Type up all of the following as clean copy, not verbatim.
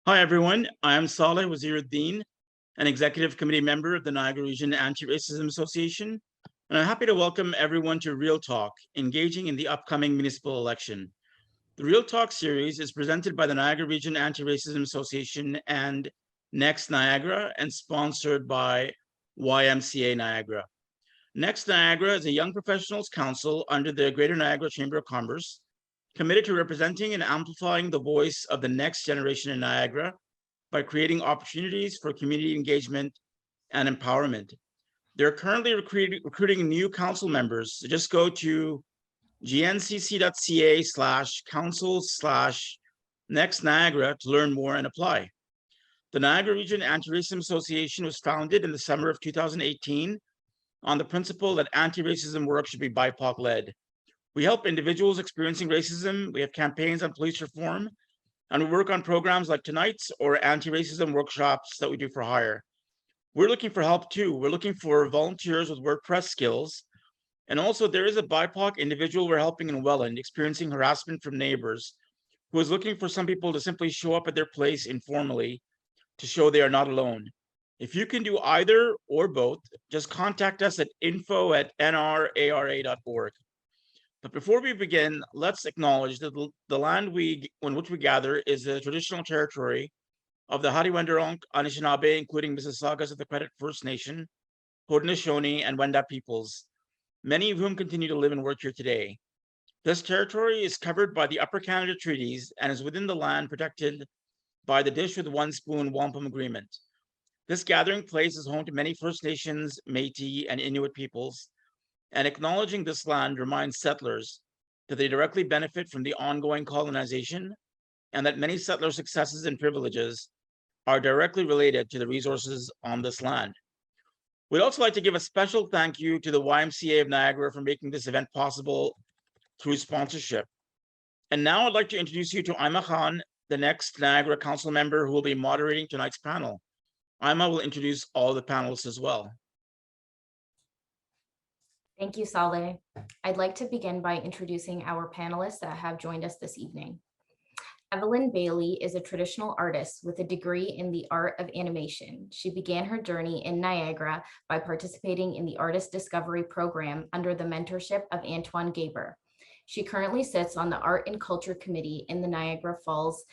Hi, everyone. I'm Saleh Waziruddin, an executive committee member of the Niagara Region Anti-Racism Association, and I'm happy to welcome everyone to Real Talk, engaging in the upcoming municipal election. The Real Talk series is presented by the Niagara Region Anti-Racism Association and NEXTNiagara and sponsored by YMCA Niagara. NEXTNiagara is a young professionals council under the Greater Niagara Chamber of Commerce, committed to representing and amplifying the voice of the next generation in Niagara by creating opportunities for community engagement and empowerment. They're currently recruiting new council members. So just go to gncc.ca/council/NextNiagara to learn more and apply. The Niagara Region Anti-Racism Association was founded in the summer of 2018 on the principle that anti-racism work should be BIPOC-led. We help individuals experiencing racism. We have campaigns on police reform, and we work on programs like tonight's or anti-racism workshops that we do for hire. We're looking for help too. We're looking for volunteers with WordPress skills. And also there is a BIPOC individual we're helping in Welland experiencing harassment from neighbors who is looking for some people to simply show up at their place informally to show they are not alone. If you can do either or both, just contact us at info@nrara.org. But before we begin, let's acknowledge that the land on which we gather is the traditional territory of the Hadiwandurunk, Anishinaabe, including Mississaugas of the Credit First Nation, Haudenosaunee, and Wendat peoples, many of whom continue to live and work here today. This territory is covered by the Upper Canada Treaties and is within the land protected by the Dish with One Spoon Wampum Agreement. This gathering place is home to many First Nations, Métis, and Inuit peoples, and acknowledging this land reminds settlers that they directly benefit from the ongoing colonization and that many settler successes and privileges are directly related to the resources on this land. We'd also like to give a special thank you to the YMCA of Niagara for making this event possible through sponsorship. And now I'd like to introduce you to Ima Khan, the next Niagara Council member who will be moderating tonight's panel. Ima will introduce all the panelists as well. Thank you, Saleh. I'd like to begin by introducing our panelists that have joined us this evening. Evelyn Bailey is a traditional artist with a degree in the art of animation. She began her journey in Niagara by participating in the Artist Discovery Program under the mentorship of Antoine Gaber. She currently sits on the Art and Culture Committee in the Niagara Falls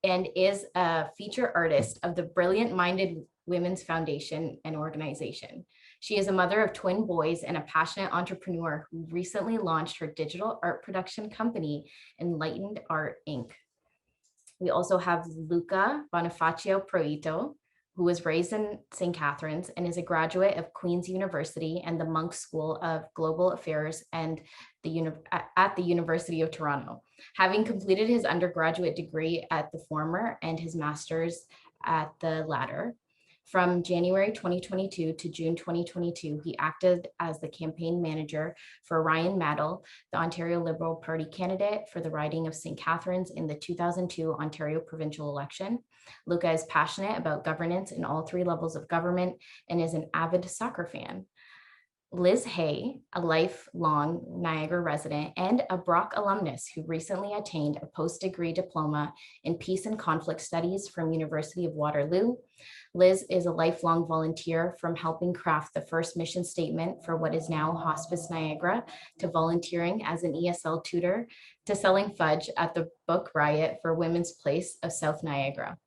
and is a feature artist of the Brilliant Minded Women's Foundation and organization. She is a mother of twin boys and a passionate entrepreneur who recently launched her digital art production company, Enlightened Art Inc. We also have Luca Bonifacio Proito, who was raised in St. Catharines and is a graduate of Queen's University and the Monk School of Global Affairs and at the University of Toronto, having completed his undergraduate degree at the former and his master's at the latter. From January 2022 to June 2022, he acted as the campaign manager for Ryan Maddell, the Ontario Liberal Party candidate for the riding of St. Catharines in the 2002 Ontario provincial election. Luca is passionate about governance in all three levels of government and is an avid soccer fan. Liz Hay, a lifelong Niagara resident and a Brock alumnus who recently attained a post-degree diploma in Peace and Conflict Studies from University of Waterloo. Liz is a lifelong volunteer, from helping craft the first mission statement for what is now Hospice Niagara, to volunteering as an ESL tutor, to selling fudge at the Book Riot for Women's Place of South Niagara.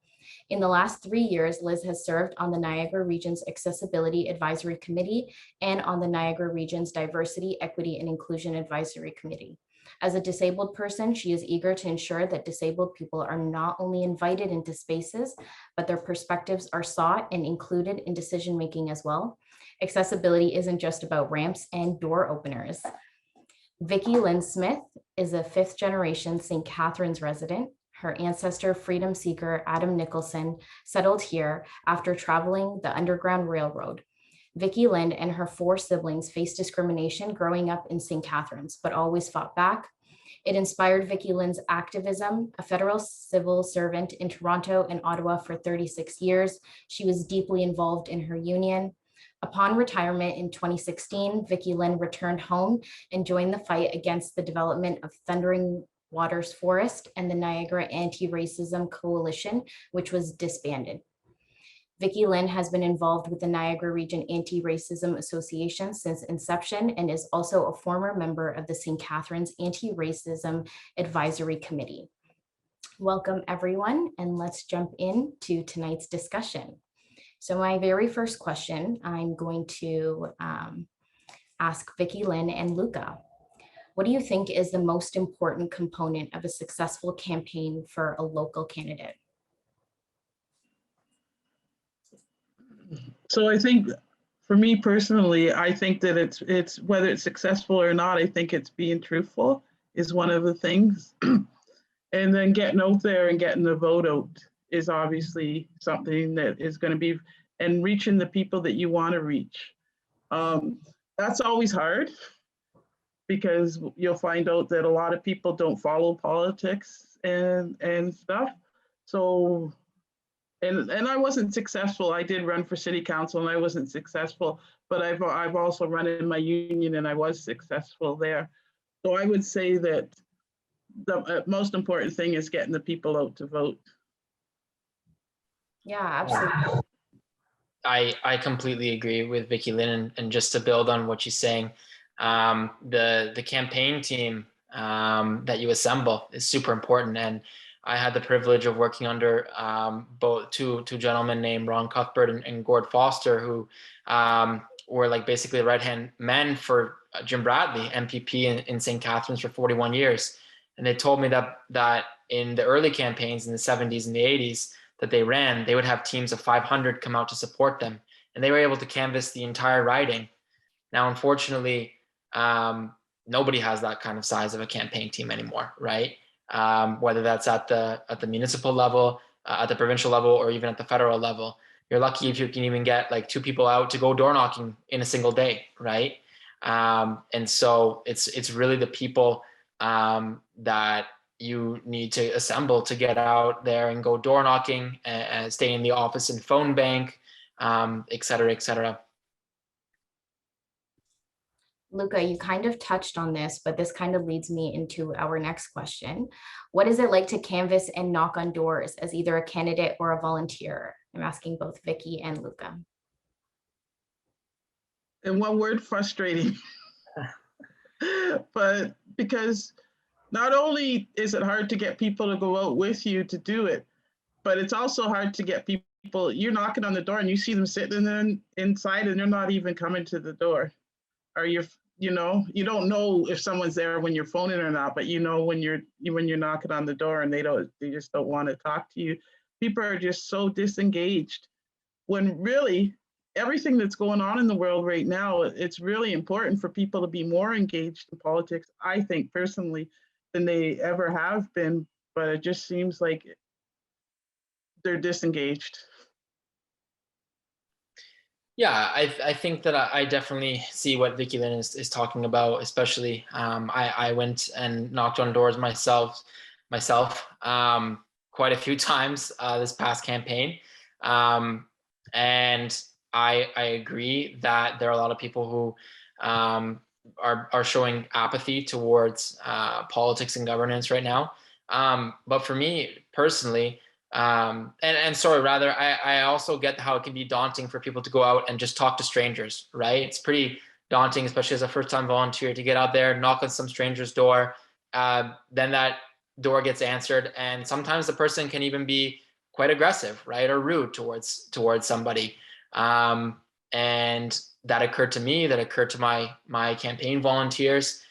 In the last 3 years, Liz has served on the Niagara Region's Accessibility Advisory Committee and on the Niagara Region's Diversity, Equity, and Inclusion Advisory Committee. As a disabled person, she is eager to ensure that disabled people are not only invited into spaces, but their perspectives are sought and included in decision-making as well. Accessibility isn't just about ramps and door openers. Vicki Lynn Smith is a fifth-generation St. Catharines resident. Her ancestor, freedom seeker Adam Nicholson, settled here after traveling the Underground Railroad. Vicki Lynn and her 4 siblings faced discrimination growing up in St. Catharines, but always fought back. It inspired Vicki Lynn's activism. A federal civil servant in Toronto and Ottawa for 36 years, she was deeply involved in her union. Upon retirement in 2016, Vicki Lynn returned home and joined the fight against the development of thundering Waters Forest, and the Niagara Anti-Racism Coalition, which was disbanded. Vicki Lynn has been involved with the Niagara Region Anti-Racism Association since inception and is also a former member of the St. Catharines Anti-Racism Advisory Committee. Welcome everyone, and let's jump into tonight's discussion. So my very first question, I'm going to ask Vicki Lynn and Luca. What do you think is the most important component of a successful campaign for a local candidate? So I think for me personally, I think that it's whether it's successful or not, I think it's being truthful is one of the things. And then getting out there and getting the vote out is obviously something that is going to be, and reaching the people that you want to reach. That's always hard because you'll find out that a lot of people don't follow politics and stuff. So and I wasn't successful. I did run for city council and I wasn't successful, but I've also run in my union and I was successful there. So I would say that the most important thing is getting the people out to vote. Yeah, absolutely. I completely agree with Vicki Lynn, and just to build on what she's saying, the campaign team that you assemble is super important. And I had the privilege of working under both two gentlemen named Ron Cuthbert and Gord Foster, who were like basically right-hand men for Jim Bradley, MPP in St. Catharines for 41 years. And they told me that in the early campaigns in the 70s and the 80s that they ran, they would have teams of 500 come out to support them. And they were able to canvass the entire riding. Now, unfortunately, nobody has that kind of size of a campaign team anymore, right? Whether that's at the municipal level, at the provincial level, or even at the federal level. You're lucky if you can even get like 2 people out to go door knocking in a single day, right? And so it's really the people that you need to assemble to get out there and go door knocking and stay in the office and phone bank, et cetera, et cetera. Luca, you kind of touched on this, but this kind of leads me into our next question. What is it like to canvass and knock on doors as either a candidate or a volunteer? I'm asking both Vicki and Luca. In one word, frustrating. But because not only is it hard to get people to go out with you to do it, but it's also hard to get people, you're knocking on the door and you see them sitting inside and they're not even coming to the door. Or you don't know if someone's there when you're phoning or not, but you know when you're knocking on the door and they just don't want to talk to you. People are just so disengaged when really everything that's going on in the world right now, it's really important for people to be more engaged in politics, I think personally, than they ever have been, but it just seems like they're disengaged. Yeah, I think that I definitely see what Vicki Lynn is talking about, especially I went and knocked on doors myself quite a few times this past campaign. And I agree that there are a lot of people who are showing apathy towards politics and governance right now. But for me personally, I also get how it can be daunting for people to go out and just talk to strangers, right? It's pretty daunting, especially as a first-time volunteer, to get out there, knock on some stranger's door. Then that door gets answered, and sometimes the person can even be quite aggressive, right, or rude towards somebody. And that occurred to me. That occurred to my campaign volunteers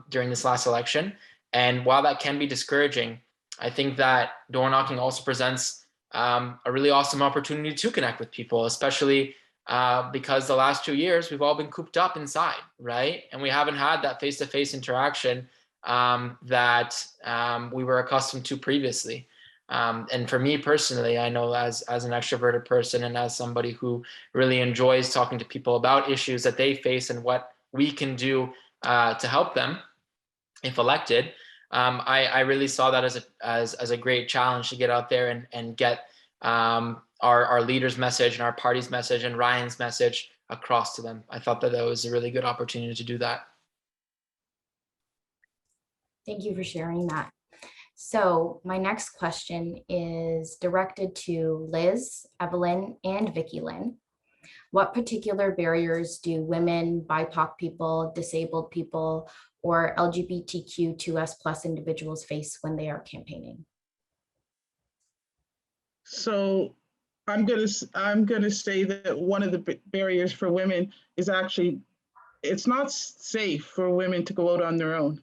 during this last election. And while that can be discouraging, I think that door knocking also presents a really awesome opportunity to connect with people, especially because the last 2 years we've all been cooped up inside, right? And we haven't had that face-to-face interaction that we were accustomed to previously. And for me personally, I know as an extroverted person and as somebody who really enjoys talking to people about issues that they face and what we can do to help them if elected, I really saw that as a great challenge to get out there and get our leader's message and our party's message and Ryan's message across to them. I thought that was a really good opportunity to do that. Thank you for sharing that. So my next question is directed to Liz, Evelyn, and Vicky Lynn. What particular barriers do women, BIPOC people, disabled people, or LGBTQ2S+ individuals face when they are campaigning? So I'm gonna say that one of the barriers for women is actually it's not safe for women to go out on their own.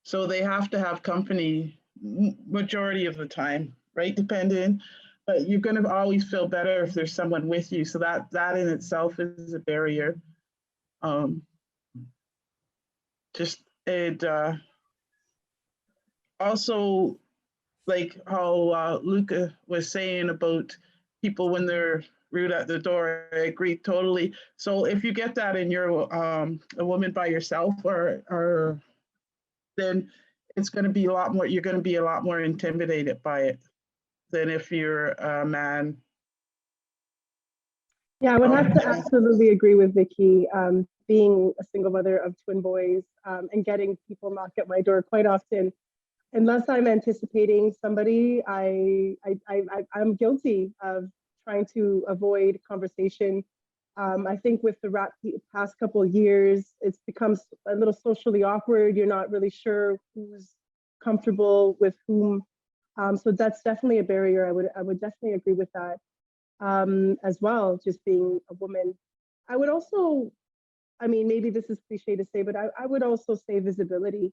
So they have to have company majority of the time, right? Depending, but you're going to always feel better if there's someone with you. So that in itself is a barrier. Just it also like how Luca was saying about people when they're rude at the door. I agree totally. So if you get that and you're a woman by yourself, or then it's going to be a lot more. You're going to be a lot more intimidated by it than if you're a man. Yeah, I would have to absolutely agree with Vicky. Being a single mother of twin boys and getting people knock at my door quite often, unless I'm anticipating somebody, I'm guilty of trying to avoid conversation. I think with the past couple of years, it's become a little socially awkward. You're not really sure who's comfortable with whom. So that's definitely a barrier. I would definitely agree with that as well, just being a woman. I would also, I mean, maybe this is cliche to say, but I would also say visibility.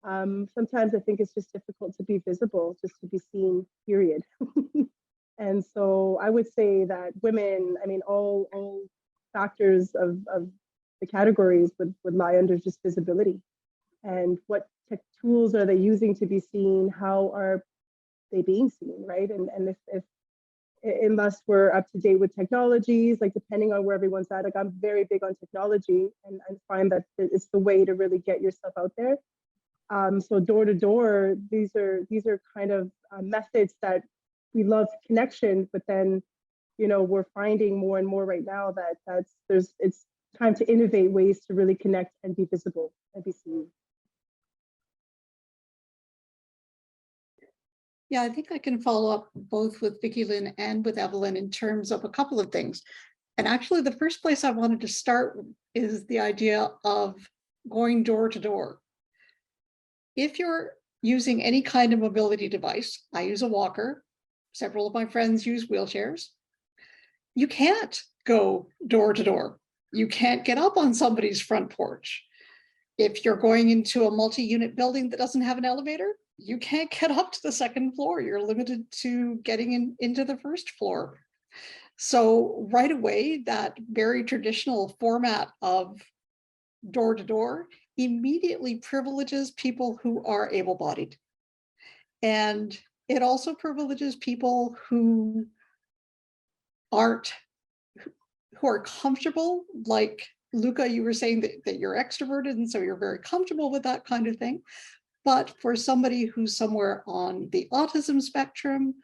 Sometimes I think it's just difficult to be visible, just to be seen, period. And so I would say that women, I mean, all factors of the categories would lie under just visibility. And what tech tools are they using to be seen? How are they being seen, right? And if unless we're up to date with technologies, like depending on where everyone's at, like I'm very big on technology, and I find that it's the way to really get yourself out there. So door to door, these are kind of methods that we love connection, but then, you know, we're finding more and more right now that it's time to innovate ways to really connect and be visible and be seen. Yeah, I think I can follow up both with Vicky Lynn and with Evelyn in terms of a couple of things. And actually, the first place I wanted to start is the idea of going door to door. If you're using any kind of mobility device, I use a walker, several of my friends use wheelchairs, you can't go door to door. You can't get up on somebody's front porch. If you're going into a multi-unit building that doesn't have an elevator, you can't get up to the second floor. You're limited to getting into the first floor. So right away, that very traditional format of door to door immediately privileges people who are able-bodied. And it also privileges people who are comfortable, like Luca, you were saying that you're extroverted, and so you're very comfortable with that kind of thing. But for somebody who's somewhere on the autism spectrum,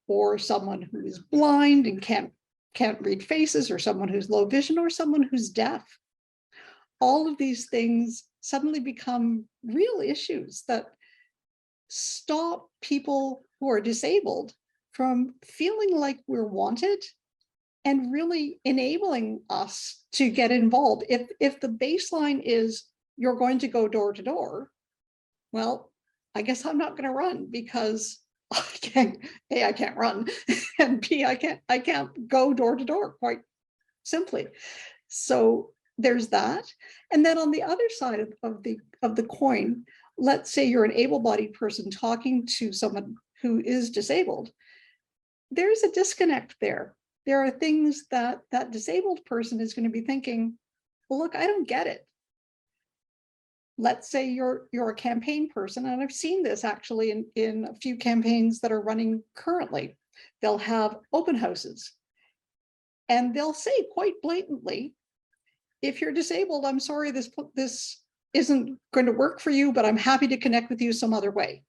or someone who is blind and can't read faces, or someone who's low vision, or someone who's deaf, all of these things suddenly become real issues that stop people who are disabled from feeling like we're wanted and really enabling us to get involved. If the baseline is you're going to go door to door, well, I guess I'm not going to run because I can't run, and B, I can't go door to door, quite simply. So there's that. And then on the other side of the coin, let's say you're an able-bodied person talking to someone who is disabled. There's a disconnect there. There are things that that disabled person is going to be thinking, well, look, I don't get it. Let's say you're a campaign person, and I've seen this actually in a few campaigns that are running currently. They'll have open houses, and they'll say quite blatantly, if you're disabled, I'm sorry, this isn't going to work for you, but I'm happy to connect with you some other way.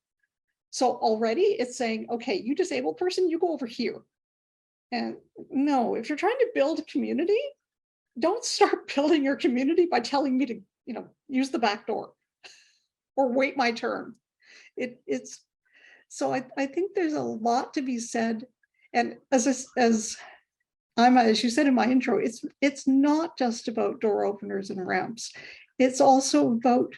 So already it's saying, okay, you disabled person, you go over here. And no, if you're trying to build a community, don't start building your community by telling me to, use the back door. or wait my turn. It's so I think there's a lot to be said. And as you said in my intro, it's not just about door openers and ramps. It's also about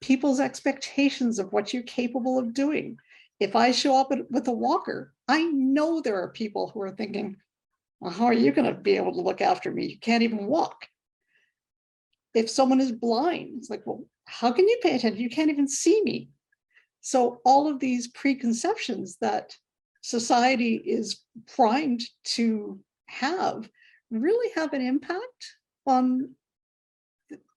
people's expectations of what you're capable of doing. If I show up with a walker, I know there are people who are thinking, well, how are you going to be able to look after me? You can't even walk. If someone is blind, it's like, well, how can you pay attention? You can't even see me. So all of these preconceptions that society is primed to have really have an impact on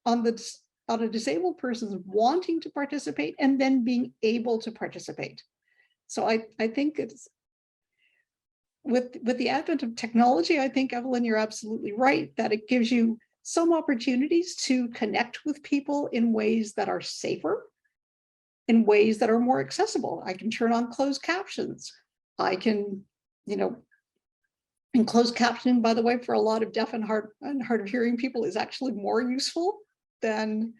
a disabled person's wanting to participate and then being able to participate. So I think it's with the advent of technology, I think, Evelyn, you're absolutely right that it gives you some opportunities to connect with people in ways that are safer, in ways that are more accessible. I can turn on closed captions. I can, and closed captioning, by the way, for a lot of deaf and hard of hearing people is actually more useful than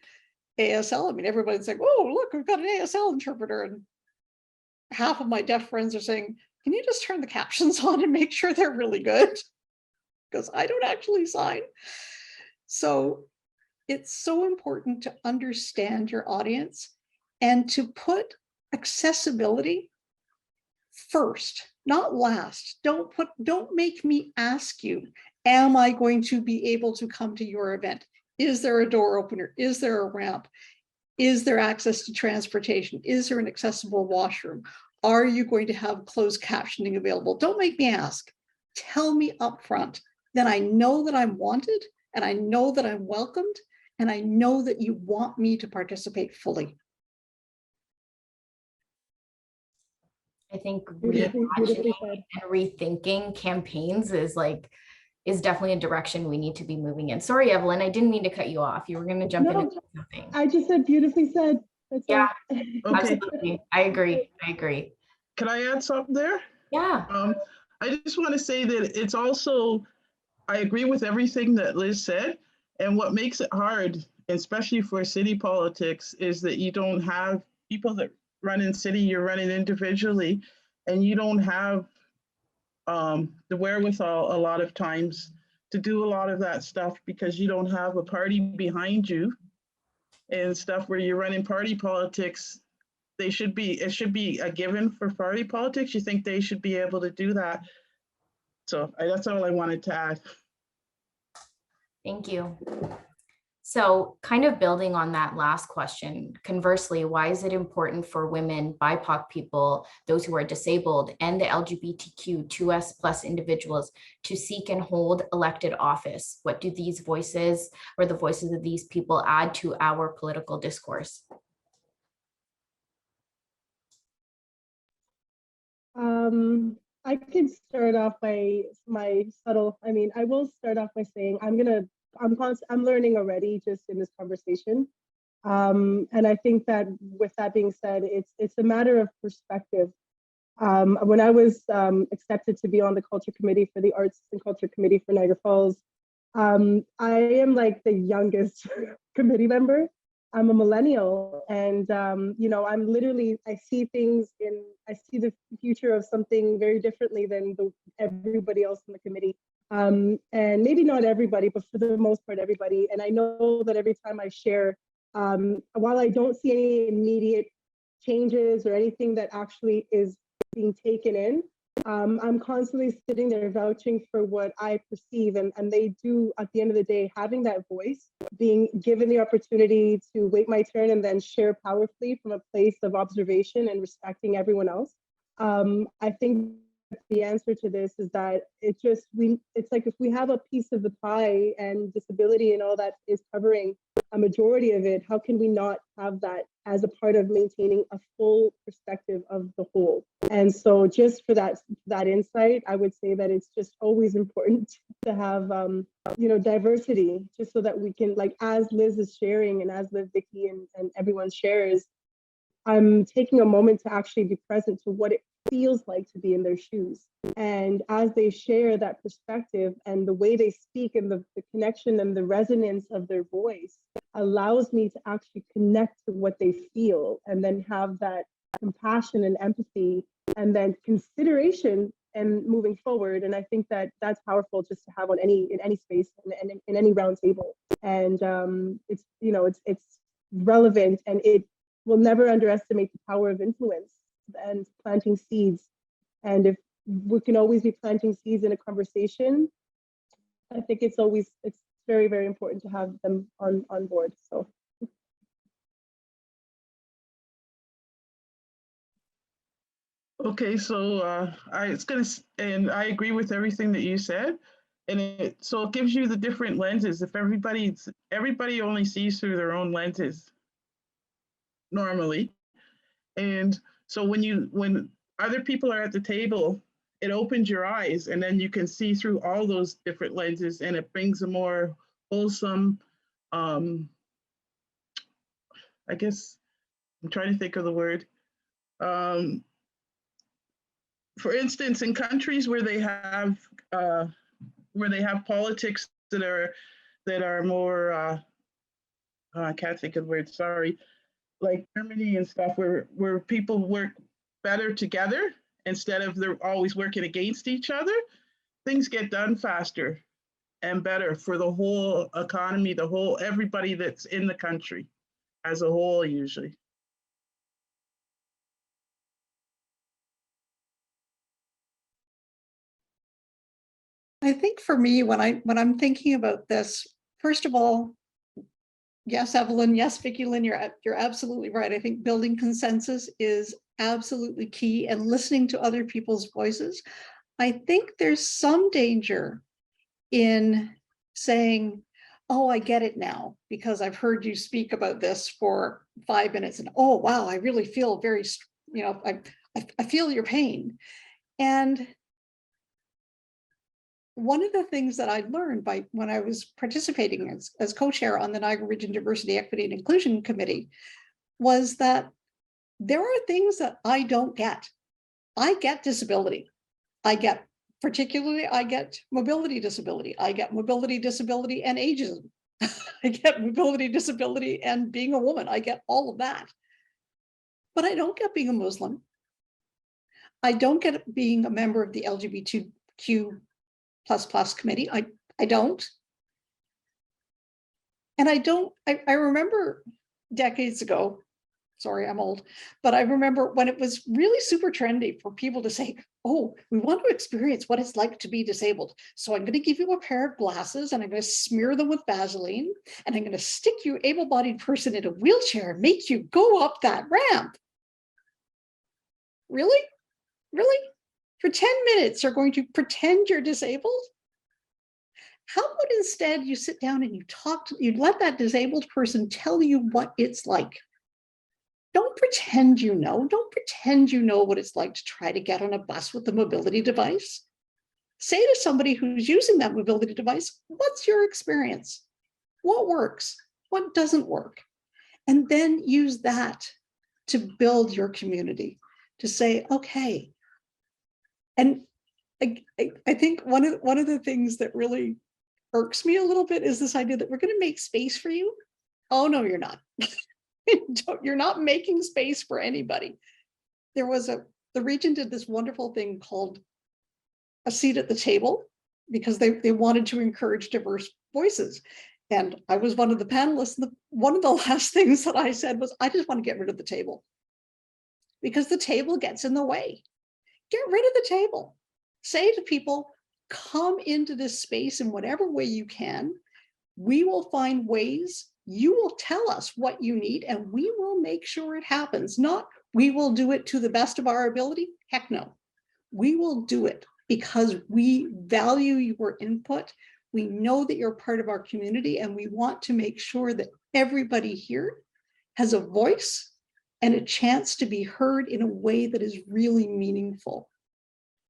ASL. I mean, everybody's like, oh, look, we've got an ASL interpreter. And half of my deaf friends are saying, can you just turn the captions on and make sure they're really good? Because I don't actually sign. So it's so important to understand your audience and to put accessibility first, not last. Don't make me ask you, am I going to be able to come to your event? Is there a door opener? Is there a ramp? Is there access to transportation? Is there an accessible washroom? Are you going to have closed captioning available? Don't make me ask. Tell me up front. Then I know that I'm wanted, and I know that I'm welcomed, and I know that you want me to participate fully. I think Beautifully reimagining said. and rethinking campaigns is definitely a direction we need to be moving in. Sorry, Evelyn, I didn't mean to cut you off. You were going to jump No, into something. I just said beautifully said. That's Yeah. all. Okay, Absolutely. I agree. can I add something there? Yeah. I just want to say that it's also, I agree with everything that Liz said. And what makes it hard, especially for city politics, is that you don't have people that run in city, you're running individually, and you don't have the wherewithal a lot of times to do a lot of that stuff because you don't have a party behind you and stuff where you're running party politics. It should be a given for party politics. You think they should be able to do that. So that's all I wanted to add. Thank you. So kind of building on that last question, conversely, why is it important for women, BIPOC people, those who are disabled, and the LGBTQ2S+ individuals to seek and hold elected office? What do these voices or the voices of these people add to our political discourse? I could start off by I will start off by saying I'm learning already just in this conversation. And I think that with that being said, it's a matter of perspective. When I was accepted to be on the culture committee for the Arts and Culture Committee for Niagara Falls, I am like the youngest committee member. I'm a millennial, and I see the future of something very differently than everybody else in the committee. And maybe not everybody, but for the most part, everybody. And I know that every time I share, while I don't see any immediate changes or anything that actually is being taken in, I'm constantly sitting there vouching for what I perceive, and they do, at the end of the day, having that voice, being given the opportunity to wait my turn and then share powerfully from a place of observation and respecting everyone else. I think the answer to this is that it's like if we have a piece of the pie and disability and all that is covering a majority of it, how can we not have that as a part of maintaining a full perspective of the whole? And so just for that insight, I would say that it's just always important to have diversity, just so that we can, like, as Liz is sharing and as Liz, Vicky, and everyone shares, I'm taking a moment to actually be present to what it feels like to be in their shoes. And as they share that perspective and the way they speak and the connection and the resonance of their voice allows me to actually connect to what they feel and then have that compassion and empathy and then consideration and moving forward. And I think that that's powerful just to have on in any space and in any round table. And it's, you know, it's relevant, and it will never underestimate the power of influence and planting seeds. And if we can always be planting seeds in a conversation, I think it's very, very important to have them on board. So. Okay, so and I agree with everything that you said, and so it gives you the different lenses. If everybody only sees through their own lenses normally, and so when other people are at the table, it opens your eyes, and then you can see through all those different lenses, and it brings a more wholesome, I guess I'm trying to think of the word. For instance, in countries where they have politics that are more I can't think of the word, sorry, like Germany and stuff, where people work better together instead of they're always working against each other, things get done faster and better for the whole economy, everybody that's in the country as a whole usually. I think for me, when I'm thinking about this, first of all, yes, Evelyn, yes, Vicki Lynn, you're absolutely right. I think building consensus is absolutely key, and listening to other people's voices. I think there's some danger in saying, oh, I get it now because I've heard you speak about this for 5 minutes, and oh wow, I really feel very, you know, I feel your pain. And one of the things that I learned when I was participating as co-chair on the Niagara Region Diversity, Equity, and Inclusion Committee was that there are things that I don't get. I get disability. I get mobility disability. I get mobility disability and ageism. I get mobility disability and being a woman. I get all of that. But I don't get being a Muslim. I don't get being a member of the LGBTQ++ committee. I don't. And I remember decades ago, sorry, I'm old, but I remember when it was really super trendy for people to say, oh, we want to experience what it's like to be disabled. So I'm going to give you a pair of glasses and I'm going to smear them with Vaseline and I'm going to stick you, able-bodied person, in a wheelchair and make you go up that ramp. Really? Really? For 10 minutes, you're going to pretend you're disabled? How about instead you sit down and you let that disabled person tell you what it's like. Don't pretend you know. Don't pretend you know what it's like to try to get on a bus with a mobility device. Say to somebody who's using that mobility device, what's your experience? What works? What doesn't work? And then use that to build your community, to say, okay. And I think one of the things that really irks me a little bit is this idea that we're going to make space for you. Oh, no, you're not. You're not making space for anybody. The region did this wonderful thing called a seat at the table because they wanted to encourage diverse voices. And I was one of the panelists. And one of the last things that I said was, I just want to get rid of the table because the table gets in the way. Get rid of the table. Say to people, come into this space in whatever way you can. We will find ways. You will tell us what you need and we will make sure it happens. Not we will do it to the best of our ability. Heck no. We will do it because we value your input. We know that you're part of our community and we want to make sure that everybody here has a voice and a chance to be heard in a way that is really meaningful.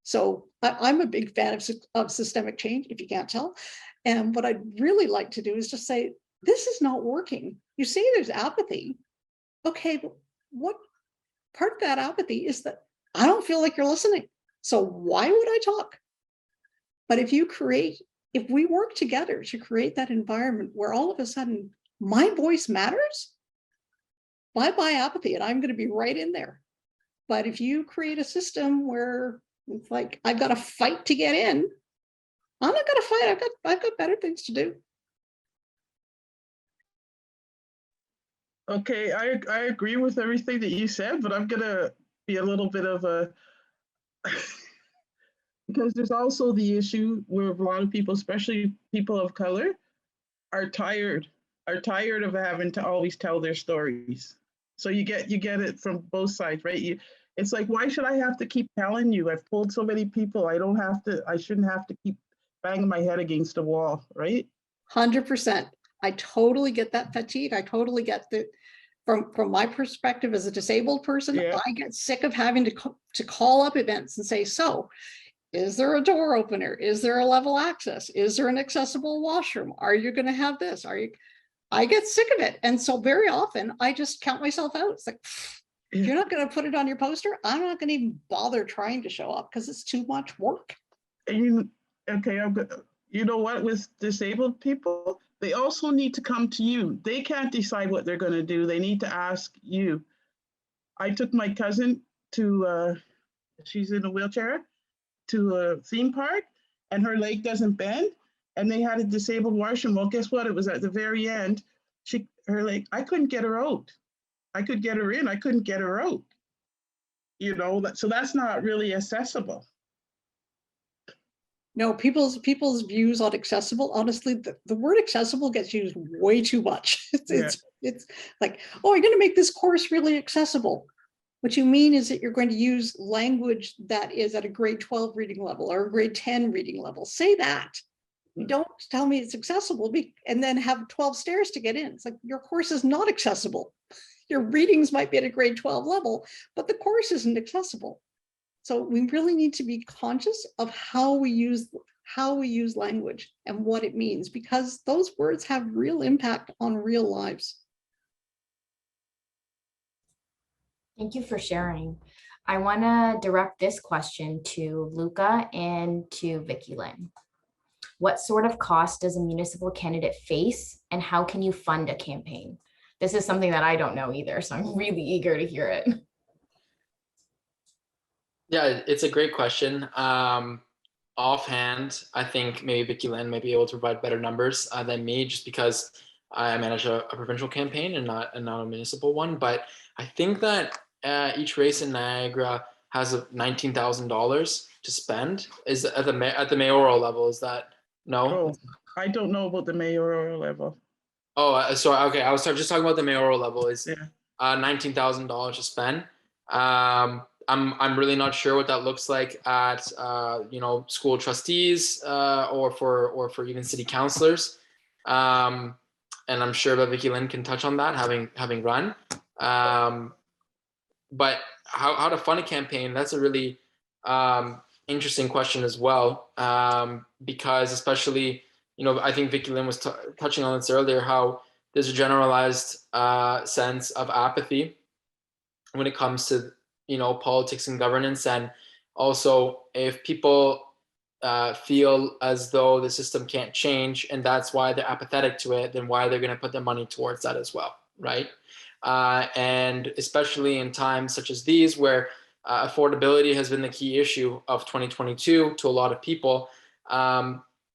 So I'm a big fan of systemic change, if you can't tell. And what I'd really like to do is just say, this is not working. You say there's apathy. Okay, but part of that apathy is that I don't feel like you're listening. So why would I talk? But if we work together to create that environment where all of a sudden my voice matters, bye-bye apathy, and I'm going to be right in there. But if you create a system where it's like, I've got to fight to get in, I'm not going to fight. I've got better things to do. Okay, I agree with everything that you said, but I'm gonna be a little bit of a because there's also the issue where a lot of people, especially people of color, are tired of having to always tell their stories. So you get it from both sides, right? It's like, why should I have to keep telling you? I've told so many people I shouldn't have to keep banging my head against the wall, right? 100%. I totally get that fatigue. I totally get that. From my perspective as a disabled person, Yeah. I get sick of having to call up events and say, so is there a door opener? Is there a level access? Is there an accessible washroom? Are you going to have this? I get sick of it. And so very often I just count myself out. It's like, if you're not going to put it on your poster, I'm not going to even bother trying to show up because it's too much work. And you know what, with disabled people, they also need to come to you. They can't decide what they're going to do. They need to ask you. I took my cousin to, she's in a wheelchair, to a theme park, and her leg doesn't bend, and they had a disabled washroom. Well, guess what? It was at the very end. Her leg, I couldn't get her out. I could get her in, I couldn't get her out. You know, so that's not really accessible. No, people's views on accessible, honestly, the word accessible gets used way too much. It's like, oh, you're going to make this course really accessible. What you mean is that you're going to use language that is at a grade 12 reading level or a grade 10 reading level. Say that. You don't tell me it's accessible and then have 12 stairs to get in. It's like, your course is not accessible. Your readings might be at a grade 12 level, but the course isn't accessible. So we really need to be conscious of how we use language and what it means, because those words have real impact on real lives. Thank you for sharing. I want to direct this question to Luca and to Vicky Lynn. What sort of cost does a municipal candidate face, and how can you fund a campaign? This is something that I don't know either, so I'm really eager to hear it. Yeah, it's a great question. Offhand, I think maybe Vicky Lynn may be able to provide better numbers than me, just because I manage a provincial campaign and not a municipal one. But I think that each race in Niagara has $19,000 to spend. Is at the mayoral level? Is that no? Oh, I don't know about the mayoral level. Oh, so okay, I was just talking about the mayoral level. Is Yeah. $19,000 to spend. I'm really not sure what that looks like at school trustees or for even city councilors. And I'm sure that Vicky Lynn can touch on that, having run. But how to fund a campaign, that's a really interesting question as well, because especially, I think Vicky Lynn was touching on this earlier, how there's a generalized sense of apathy when it comes to politics and governance. And also, if people feel as though the system can't change and that's why they're apathetic to it, then why are they going to put their money towards that as well, right? And especially in times such as these, where affordability has been the key issue of 2022 to a lot of people,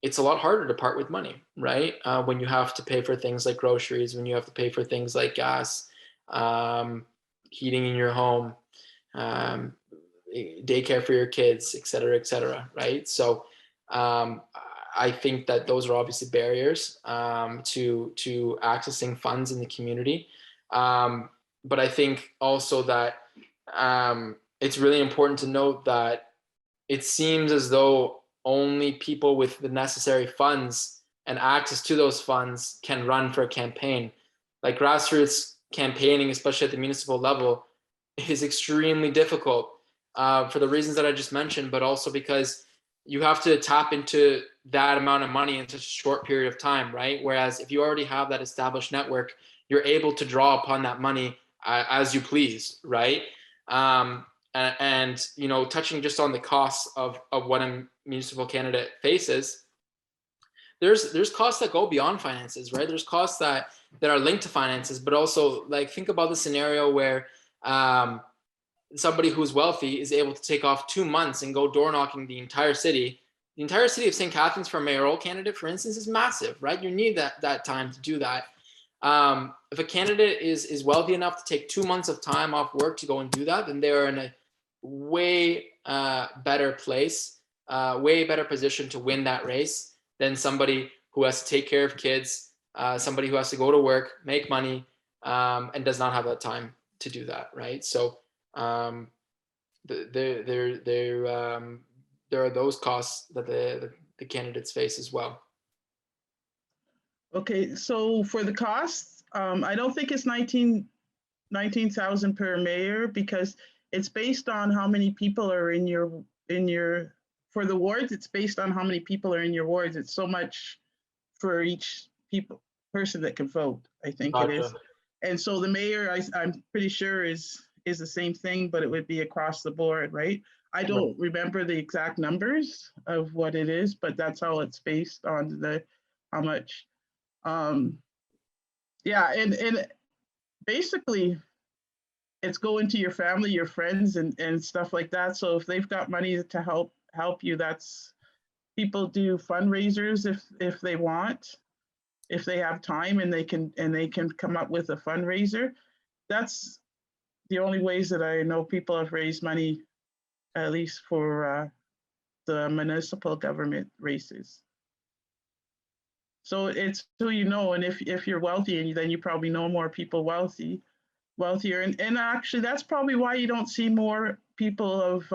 it's a lot harder to part with money, right? When you have to pay for things like groceries, when you have to pay for things like gas, heating in your home, daycare for your kids, et cetera, right? So I think that those are obviously barriers to accessing funds in the community. But I think also that it's really important to note that it seems as though only people with the necessary funds and access to those funds can run for a campaign. Like grassroots campaigning, especially at the municipal level, is extremely difficult for the reasons that I just mentioned, but also because you have to tap into that amount of money in such a short period of time, right? Whereas if you already have that established network, you're able to draw upon that money as you please, right? And touching just on the costs of what a municipal candidate faces, there's costs that go beyond finances, right? There's costs that are linked to finances, but also, like, think about the scenario where somebody who's wealthy is able to take off 2 months and go door knocking the entire city. The entire city of St. Catharines for a mayoral candidate, for instance, is massive, right? You need that time to do that. If a candidate is wealthy enough to take 2 months of time off work to go and do that, then they're in a way better place, way better position to win that race than somebody who has to take care of kids, somebody who has to go to work, make money, and does not have that time to do that, right? So there are those costs that the candidates face as well. Okay, so for the costs, I don't think it's 19,000 per mayor, because it's based on how many people are in your for the wards. It's based on how many people are in your wards. It's so much for each person that can vote, I think it is. And so the mayor, I'm pretty sure is the same thing, but it would be across the board, right? I don't remember the exact numbers of what it is, but that's how it's based on how much. Yeah, and basically it's going to your family, your friends, and stuff like that. So if they've got money to help you, that's, people do fundraisers if they want, if they have time and they can come up with a fundraiser. That's the only ways that I know people have raised money, at least for the municipal government races. So it's who you know, and if you're wealthy, and then you probably know more people wealthier, and actually that's probably why you don't see more people of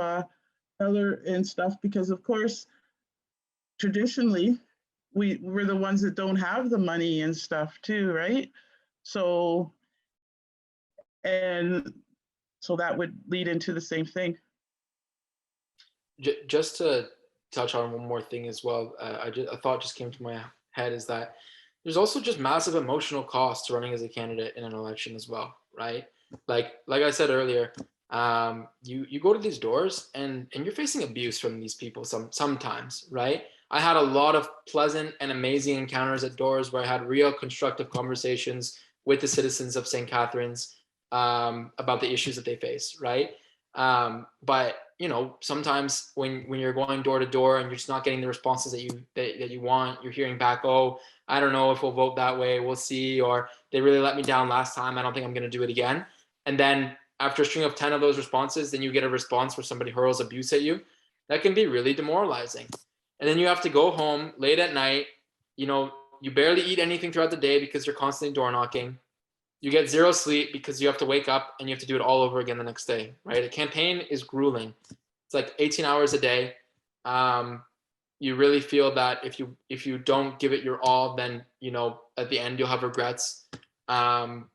color and stuff, because of course traditionally we're the ones that don't have the money and stuff too, right? So that would lead into the same thing. Just to touch on one more thing as well, a thought just came to my head, is that there's also just massive emotional costs to running as a candidate in an election as well, right? Like I said earlier, you go to these doors and you're facing abuse from these people sometimes, right? I had a lot of pleasant and amazing encounters at doors where I had real constructive conversations with the citizens of St. Catharines about the issues that they face, right? But sometimes when you're going door to door and you're just not getting the responses that you want, you're hearing back, oh, I don't know if we'll vote that way, we'll see, or they really let me down last time, I don't think I'm going to do it again. And then after a string of 10 of those responses, then you get a response where somebody hurls abuse at you. That can be really demoralizing. And then you have to go home late at night, you barely eat anything throughout the day because you're constantly door knocking. You get zero sleep because you have to wake up and you have to do it all over again the next day, right? A campaign is grueling. It's like 18 hours a day. You really feel that if you don't give it your all, then at the end you'll have regrets. And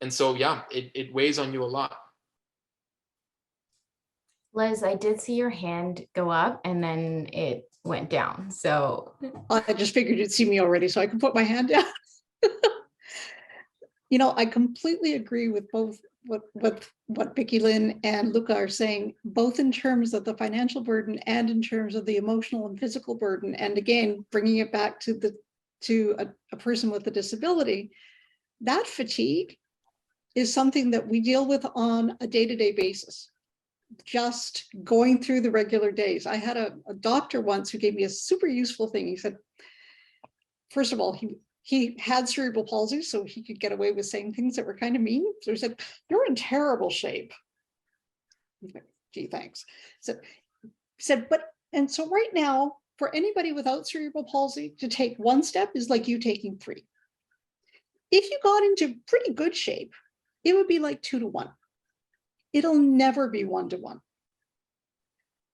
so yeah, it weighs on you a lot. Liz, I did see your hand go up and then it went down. So I just figured you'd see me already, so I can put my hand down. I completely agree with both what Vicky Lynn and Luca are saying, both in terms of the financial burden and in terms of the emotional and physical burden. And again, bringing it back to a person with a disability, that fatigue is something that we deal with on a day-to-day basis. Just going through the regular days. I had a doctor once who gave me a super useful thing. He said, first of all, he had cerebral palsy, so he could get away with saying things that were kind of mean. So he said, "You're in terrible shape." Gee, thanks. So he said, and so right now, for anybody without cerebral palsy, to take one step is like you taking 3. If you got into pretty good shape, it would be like 2 to 1. It'll never be 1 to 1.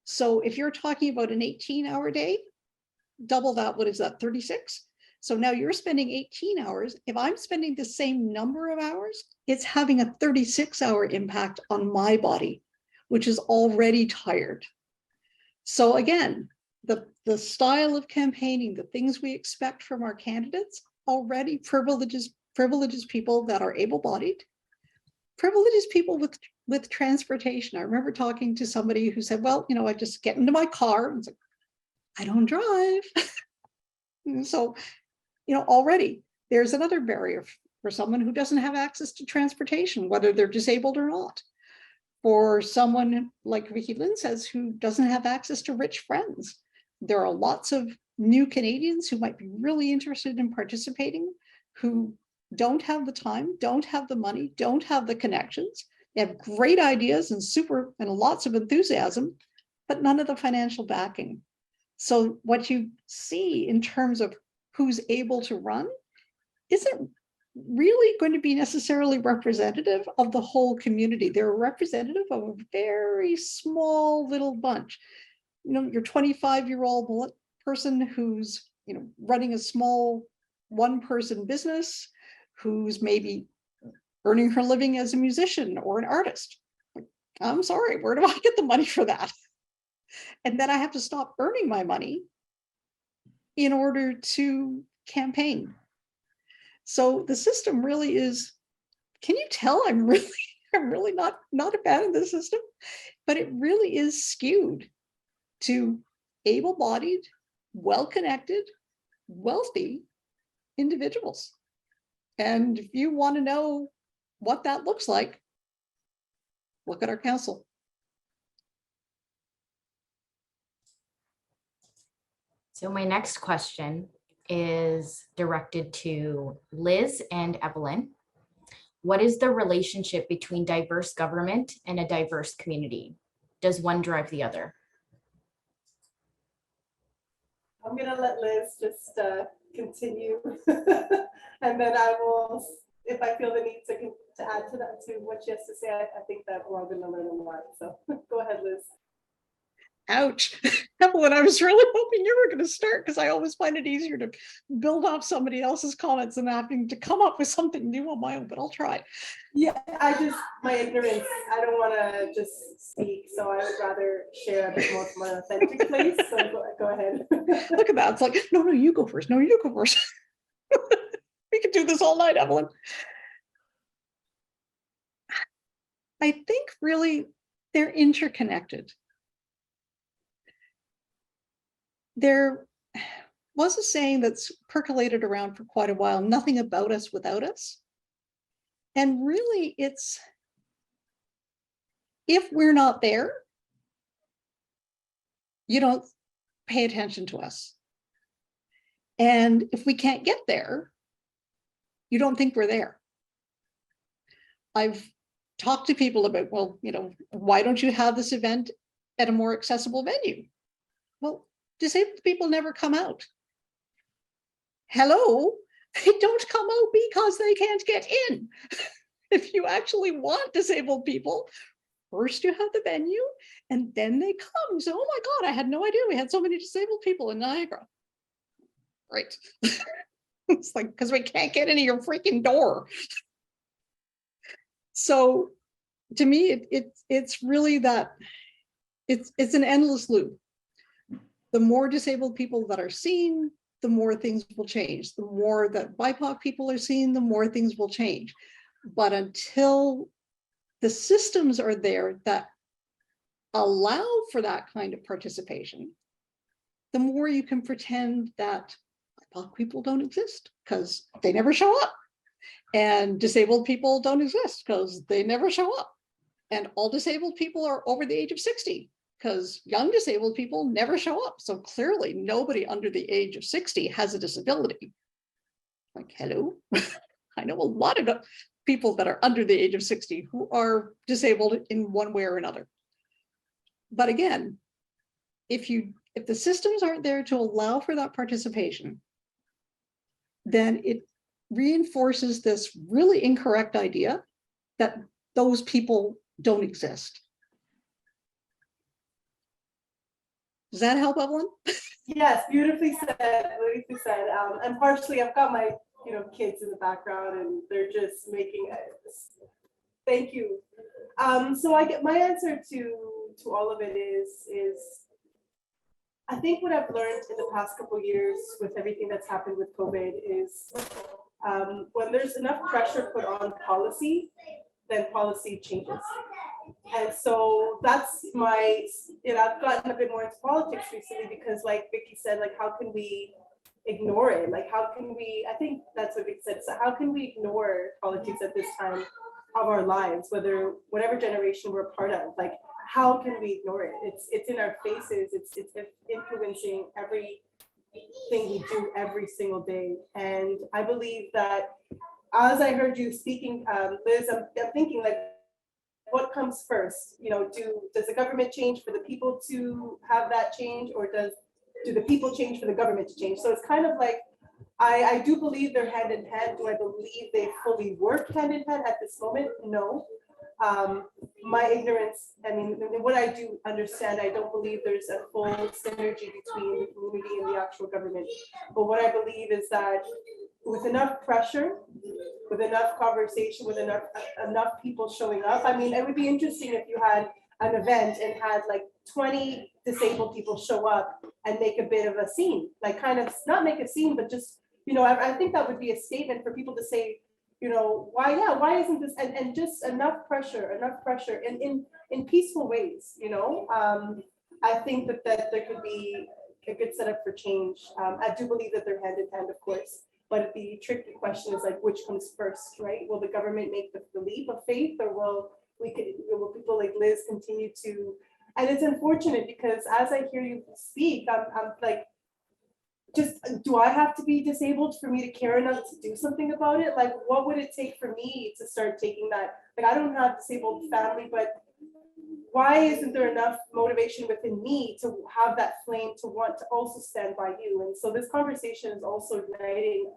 So if you're talking about an 18-hour day, double that, what is that, 36? So now you're spending 18 hours. If I'm spending the same number of hours, it's having a 36-hour impact on my body, which is already tired. So again, the style of campaigning, the things we expect from our candidates already privileges people that are able-bodied, privileges people with transportation. I remember talking to somebody who said, well, I just get into my car and it's like, I don't drive. So, already there's another barrier for someone who doesn't have access to transportation, whether they're disabled or not. For someone like Vicky Lynn says, who doesn't have access to rich friends. There are lots of new Canadians who might be really interested in participating, who don't have the time, don't have the money, don't have the connections. They have great ideas and lots of enthusiasm, but none of the financial backing. So what you see in terms of who's able to run isn't really going to be necessarily representative of the whole community. They're representative of a very small little bunch. Your 25-year-old person who's running a small one-person business, who's maybe earning her living as a musician or an artist. I'm sorry, where do I get the money for that? And then I have to stop earning my money in order to campaign. So the system really is, can you tell I'm really not a fan of the system, but it really is skewed to able-bodied, well-connected, wealthy individuals. And if you want to know what that looks like, look at our council. So my next question is directed to Liz and Evelyn. What is the relationship between diverse government and a diverse community? Does one drive the other? I'm gonna let Liz just continue, and then I will, if I feel the need to add to that, to what she has to say. I think that we're all gonna learn a lot. So go ahead, Liz. Ouch. Evelyn, I was really hoping you were going to start, because I always find it easier to build off somebody else's comments than having to come up with something new on my own, but I'll try. Yeah, my ignorance, I don't want to just speak, so I would rather share a bit more from an authentic place. So go ahead. Look at that. It's like, no, you go first. No, you go first. We could do this all night, Evelyn. I think really they're interconnected. There was a saying that's percolated around for quite a while, nothing about us without us. And really it's, if we're not there, you don't pay attention to us. And if we can't get there, you don't think we're there. I've talked to people about, well, why don't you have this event at a more accessible venue? Well, disabled people never come out. Hello, they don't come out because they can't get in. If you actually want disabled people, first you have the venue and then they come. So, oh my God, I had no idea we had so many disabled people in Niagara. Right. It's like, because we can't get into your freaking door. So to me, it's really that it's an endless loop. The more disabled people that are seen, the more things will change. The more that BIPOC people are seen, the more things will change. But until the systems are there that allow for that kind of participation, the more you can pretend that BIPOC people don't exist because they never show up. And disabled people don't exist because they never show up. And all disabled people are over the age of 60. Because young disabled people never show up. So clearly nobody under the age of 60 has a disability. Like, hello. I know a lot of people that are under the age of 60 who are disabled in one way or another. But again, if the systems aren't there to allow for that participation, then it reinforces this really incorrect idea that those people don't exist. Does that help, Evelyn? Yes, beautifully said. Beautifully said. And partially, I've got my kids in the background, and they're just making it. Thank you. So I get my answer to all of it is I think what I've learned in the past couple of years with everything that's happened with COVID is when there's enough pressure put on policy, then policy changes. And so that's my, I've gotten a bit more into politics recently because like Vicky said, like, how can we ignore it? Like, how can we, I think that's what Vicky said. So how can we ignore politics at this time of our lives, whatever generation we're part of? Like, how can we ignore it? It's in our faces. It's influencing everything we do every single day. And I believe that as I heard you speaking, Liz, I'm thinking like, what comes first? Does the government change for the people to have that change, or do the people change for the government to change? So it's kind of like, I do believe they're hand in hand. Do I believe they fully work hand in hand at this moment? No. My ignorance, I mean, what I do understand, I don't believe there's a full synergy between the community and the actual government. But what I believe is that with enough pressure, with enough conversation, with enough people showing up. I mean, it would be interesting if you had an event and had like 20 disabled people show up and make a bit of a scene, like kind of not make a scene, but just, I think that would be a statement for people to say, why isn't this, and just enough pressure in peaceful ways, I think that there could be a good setup for change. I do believe that they're hand in hand, of course. But the tricky question is like, which comes first, right? Will the government make the leap of faith, or will people like Liz continue to? And it's unfortunate because as I hear you speak, I'm like, just do I have to be disabled for me to care enough to do something about it? Like, what would it take for me to start taking that? Like, I don't have a disabled family, but why isn't there enough motivation within me to have that flame to want to also stand by you? And so this conversation is also igniting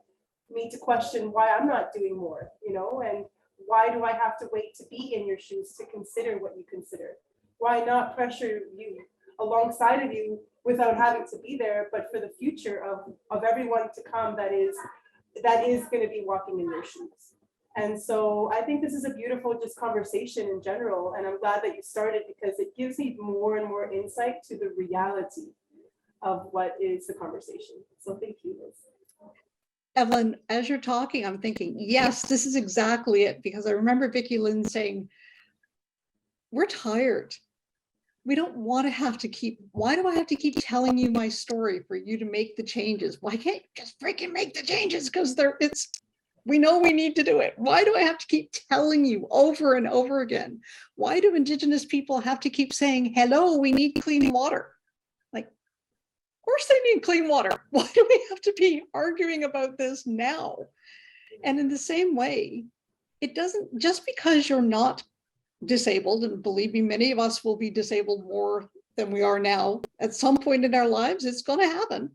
me to question why I'm not doing more, and why do I have to wait to be in your shoes to consider what you consider? Why not pressure you alongside of you without having to be there, but for the future of everyone to come that is going to be walking in your shoes? And so I think this is a beautiful just conversation in general. And I'm glad that you started because it gives me more and more insight to the reality of what is the conversation. So thank you, Liz. Evelyn, as you're talking, I'm thinking, yes, this is exactly it. Because I remember Vicky Lynn saying, we're tired. We don't want to have to why do I have to keep telling you my story for you to make the changes? Why can't you just freaking make the changes? Because we know we need to do it. Why do I have to keep telling you over and over again? Why do Indigenous people have to keep saying, hello, we need clean water? Like, of course they need clean water. Why do we have to be arguing about this now? And in the same way, it doesn't, just because you're not disabled, and believe me, many of us will be disabled more than we are now, at some point in our lives, it's going to happen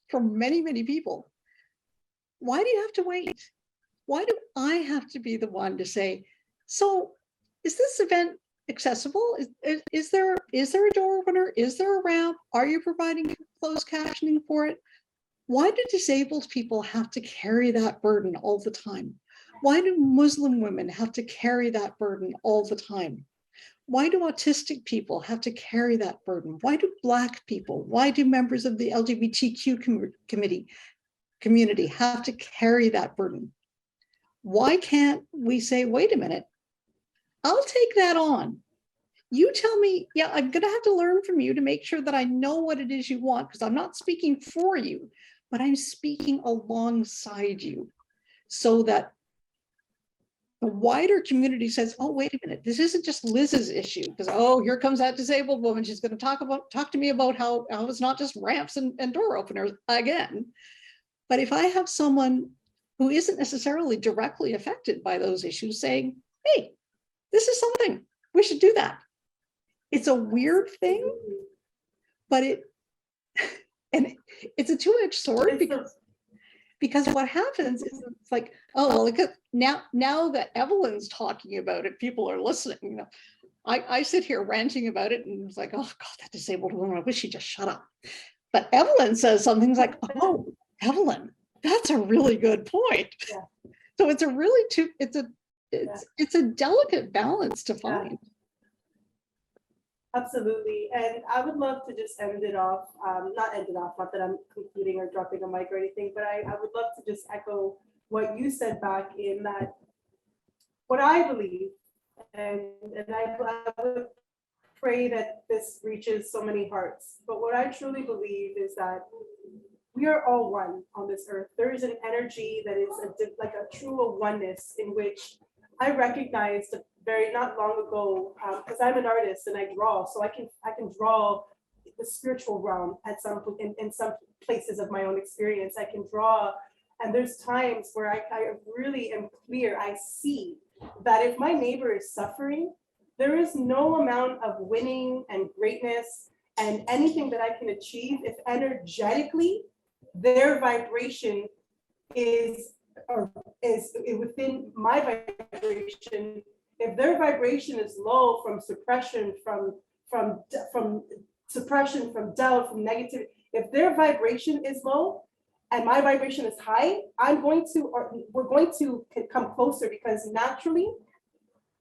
for many, many people. Why do you have to wait? Why do I have to be the one to say, so is this event accessible? Is there a door opener? Is there a ramp? Are you providing closed captioning for it? Why do disabled people have to carry that burden all the time? Why do Muslim women have to carry that burden all the time? Why do autistic people have to carry that burden? Why do Black people, why do members of the LGBTQ community have to carry that burden? Why can't we say, wait a minute, I'll take that on. You tell me, yeah, I'm going to have to learn from you to make sure that I know what it is you want, because I'm not speaking for you, but I'm speaking alongside you, so that the wider community says, oh, wait a minute, this isn't just Liz's issue, because, oh, here comes that disabled woman. She's going to talk to me about how it's not just ramps and door openers again. But if I have someone who isn't necessarily directly affected by those issues saying, hey, this is something, we should do that. It's a weird thing, but it's a two-edged sword, because what happens is it's like, oh, well, look at now that Evelyn's talking about it, people are listening. I sit here ranting about it and it's like, oh God, that disabled woman, I wish she'd just shut up. But Evelyn says something like, oh, Evelyn, that's a really good point. Yeah. So it's a really it's a delicate balance to find. Absolutely. And I would love to just end it off, not that I'm concluding or dropping a mic or anything, but I would love to just echo what you said back, in that what I believe And I would pray that this reaches so many hearts. But what I truly believe is that we are all one on this earth. There is an energy that is like a true oneness in which I recognized very not long ago, because I'm an artist and I draw, so I can draw the spiritual realm at some in some places of my own experience. I can draw, and there's times where I really am clear. I see that if my neighbor is suffering, there is no amount of winning and greatness and anything that I can achieve if energetically their vibration is within my vibration. If their vibration is low from suppression, from suppression, from doubt, from negativity, if their vibration is low and my vibration is high, we're going to come closer, because naturally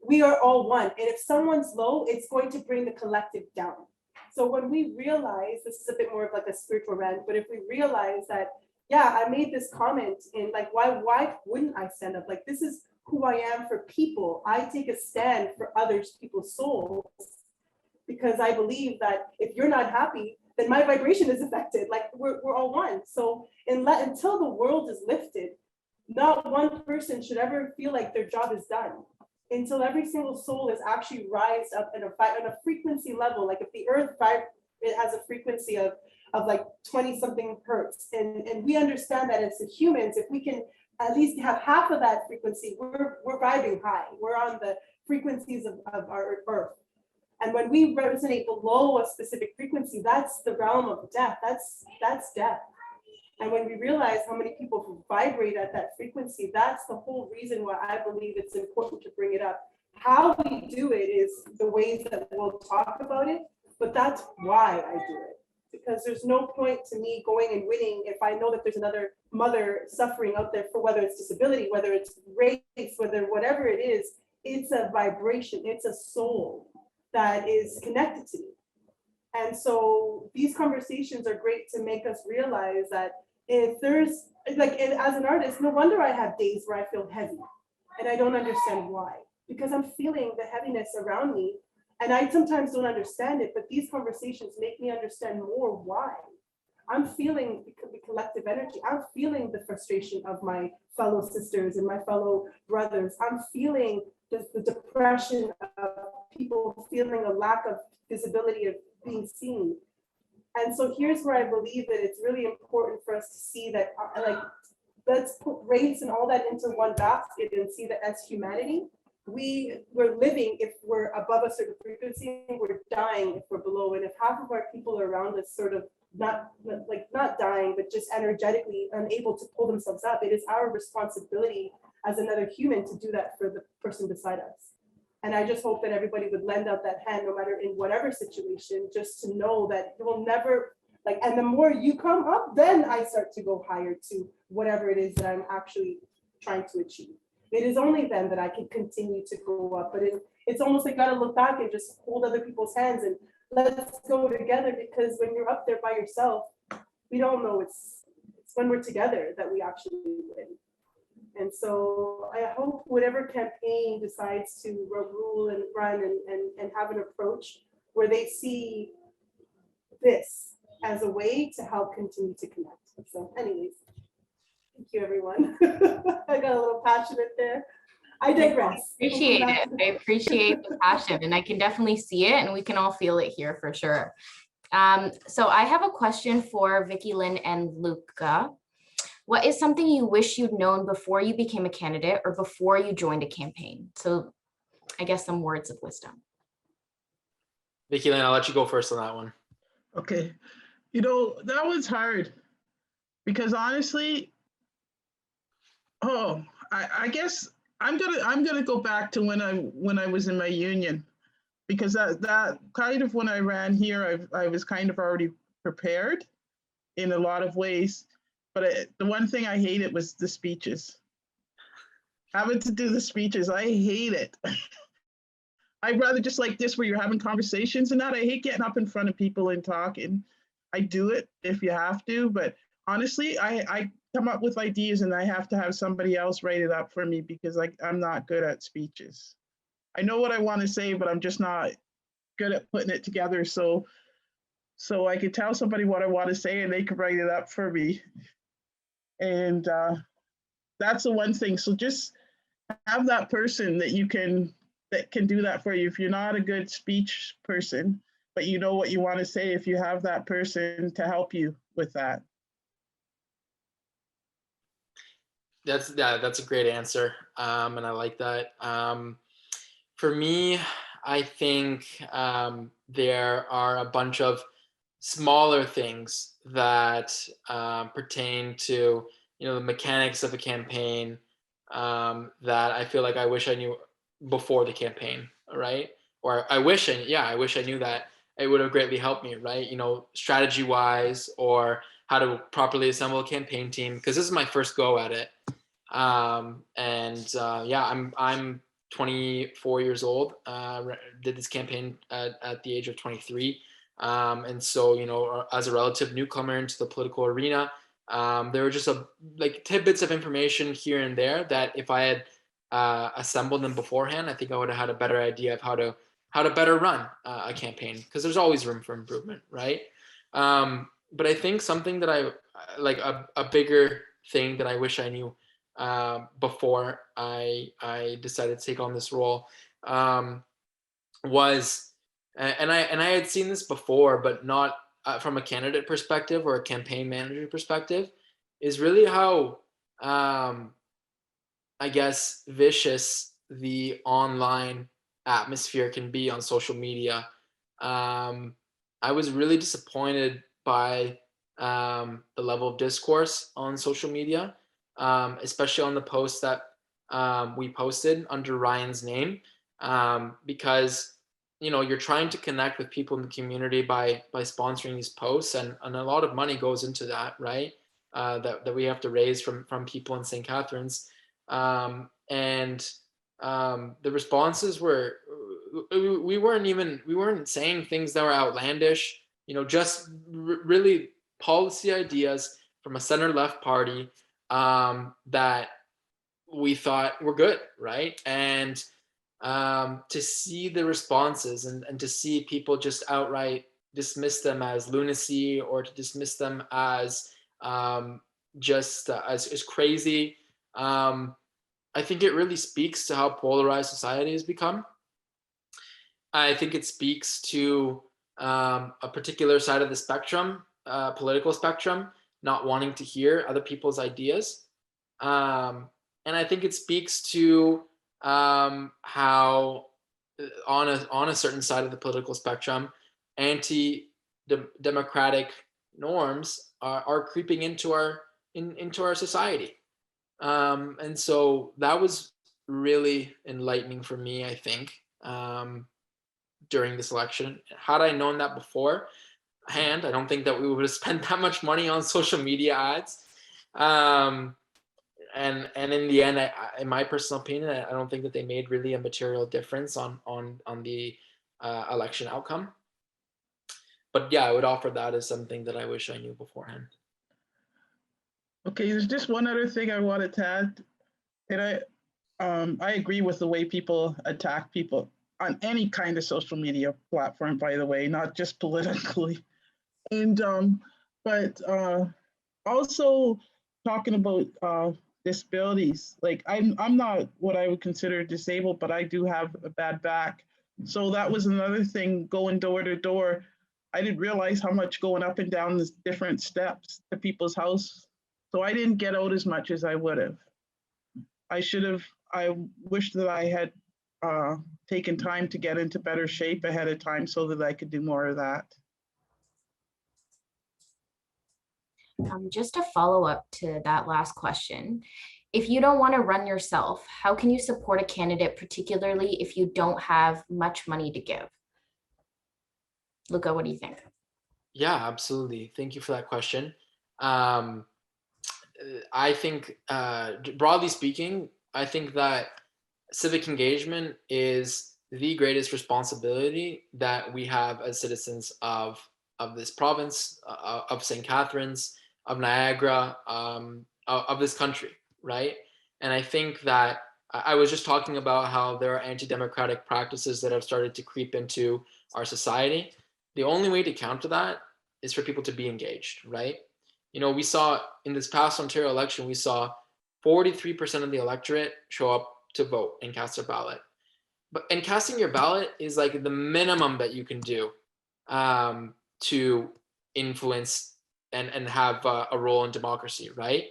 we are all one. And if someone's low, it's going to bring the collective down. So when we realize, this is a bit more of like a spiritual rant, but if we realize that, yeah, I made this comment in like, why wouldn't I stand up? Like, this is who I am for people. I take a stand for others, people's souls, because I believe that if you're not happy, then my vibration is affected. Like we're all one. So until the world is lifted, not one person should ever feel like their job is done, until every single soul is actually rise up in a frequency level. Like if the earth it has a frequency of like 20 something hertz. And we understand that as humans, if we can at least have half of that frequency, we're vibing high. We're on the frequencies of our earth. And when we resonate below a specific frequency, that's the realm of death. That's death. And when we realize how many people who vibrate at that frequency, that's the whole reason why I believe it's important to bring it up. How we do it is the ways that we'll talk about it, but that's why I do it. Because there's no point to me going and winning if I know that there's another mother suffering out there, for whether it's disability, whether it's race, whether whatever it is, it's a vibration, it's a soul that is connected to me. And so these conversations are great to make us realize that if there's like, as an artist, no wonder I have days where I feel heavy and I don't understand why, because I'm feeling the heaviness around me and I sometimes don't understand it, but these conversations make me understand more why. I'm feeling the collective energy. I'm feeling the frustration of my fellow sisters and my fellow brothers. I'm feeling the depression of people feeling a lack of visibility of being seen. And so here's where I believe that it's really important for us to see that, like, let's put race and all that into one basket and see that as humanity, we're living if we're above a certain frequency, we're dying if we're below. And if half of our people around us sort of not dying, but just energetically unable to pull themselves up, it is our responsibility as another human to do that for the person beside us. And I just hope that everybody would lend out that hand, no matter in whatever situation, just to know that you will never, like, and the more you come up, then I start to go higher to whatever it is that I'm actually trying to achieve. It is only then that I can continue to go up. But it's almost like gotta look back and just hold other people's hands and let's go together, because when you're up there by yourself, we don't know, it's when we're together that we actually win. And so I hope whatever campaign decides to rule and run and have an approach where they see this as a way to help continue to connect. So anyways, thank you, everyone. I got a little passionate there. I digress. Appreciate it. I appreciate the passion, and I can definitely see it, and we can all feel it here for sure. So I have a question for Vicky Lynn and Luca. What is something you wish you'd known before you became a candidate or before you joined a campaign? So I guess some words of wisdom. Vicky Lynn, I'll let you go first on that one. Okay. You know, that was hard because honestly, I guess I'm gonna go back to when I was in my union, because that kind of when I ran here, I was kind of already prepared in a lot of ways. But the one thing I hated was the speeches. Having to do the speeches, I hate it. I'd rather just like this, where you're having conversations and that. I hate getting up in front of people and talking. I do it if you have to, but honestly, I come up with ideas and I have to have somebody else write it up for me because I'm not good at speeches. I know what I want to say, but I'm just not good at putting it together. So I could tell somebody what I want to say and they could write it up for me. And that's the one thing. So just have that person that can do that for you. If you're not a good speech person, but you know what you want to say, if you have that person to help you with that. That's a great answer, and I like that. For me, I think there are a bunch of smaller things that pertain to the mechanics of a campaign that I feel like I wish I knew before the campaign, right? Or I wish I knew that. It would have greatly helped me, right? Strategy wise, or how to properly assemble a campaign team, because this is my first go at it. I'm 24 years old. Did this campaign at the age of 23. And so, as a relative newcomer into the political arena, there were just tidbits of information here and there that if I had assembled them beforehand, I think I would have had a better idea of how to better run a campaign, because there's always room for improvement, right? But I think something that I like a bigger thing that I wish I knew before I decided to take on this role was, and I had seen this before, but not from a candidate perspective or a campaign manager perspective, is really how I guess vicious the online atmosphere can be on social media. I was really disappointed by the level of discourse on social media, especially on the post that we posted under Ryan's name, because you're trying to connect with people in the community by sponsoring these posts, and a lot of money goes into that, right? That we have to raise from people in St. Catharines, and the responses were, we weren't saying things that were outlandish, just really policy ideas from a center left party that we thought were good, right? And to see the responses and to see people just outright dismiss them as lunacy, or to dismiss them as as crazy, I think it really speaks to how polarized society has become. I think it speaks to a particular side of the spectrum, political spectrum, not wanting to hear other people's ideas. And I think it speaks to how on a certain side of the political spectrum, anti-democratic norms are creeping into our society. And so that was really enlightening for me, I think, during this election. Had I known that beforehand, I don't think that we would have spent that much money on social media ads. And in the end, in my personal opinion, I don't think that they made really a material difference on the election outcome. But yeah, I would offer that as something that I wish I knew beforehand. Okay, there's just one other thing I wanted to add, and I agree with the way people attack people on any kind of social media platform, by the way, not just politically. And but also talking about disabilities, like I'm not what I would consider disabled, but I do have a bad back. So that was another thing, going door to door. I didn't realize how much going up and down the different steps to people's house. So I didn't get out as much as I would have. I wish that I had taken time to get into better shape ahead of time so that I could do more of that. Just a follow up to that last question. If you don't want to run yourself, how can you support a candidate, particularly if you don't have much money to give? Luca, what do you think? Yeah, absolutely. Thank you for that question. I think, broadly speaking, I think that civic engagement is the greatest responsibility that we have as citizens of this province, of St. Catharines, of Niagara, of this country, right? And I think that I was just talking about how there are anti-democratic practices that have started to creep into our society. The only way to counter that is for people to be engaged, right? You know, we saw in this past Ontario election, we saw 43% of the electorate show up to vote and cast their ballot. And casting your ballot is like the minimum that you can do to influence and have a role in democracy, right?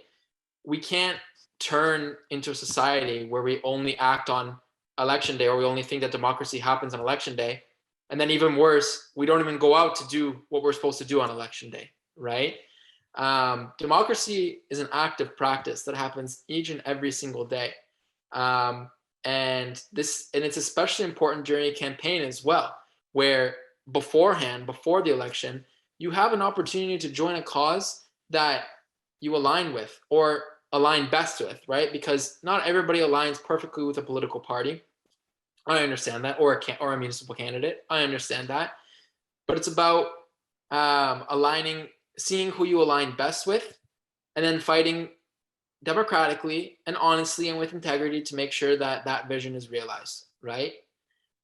We can't turn into a society where we only act on election day, or we only think that democracy happens on election day. And then even worse, we don't even go out to do what we're supposed to do on election day, right? Democracy is an active practice that happens each and every single day. And it's especially important during a campaign as well, where beforehand, before the election, you have an opportunity to join a cause that you align with or align best with, right? Because not everybody aligns perfectly with a political party. I understand that, or a municipal candidate. I understand that, but it's about aligning, seeing who you align best with, and then fighting democratically and honestly and with integrity to make sure that that vision is realized, right?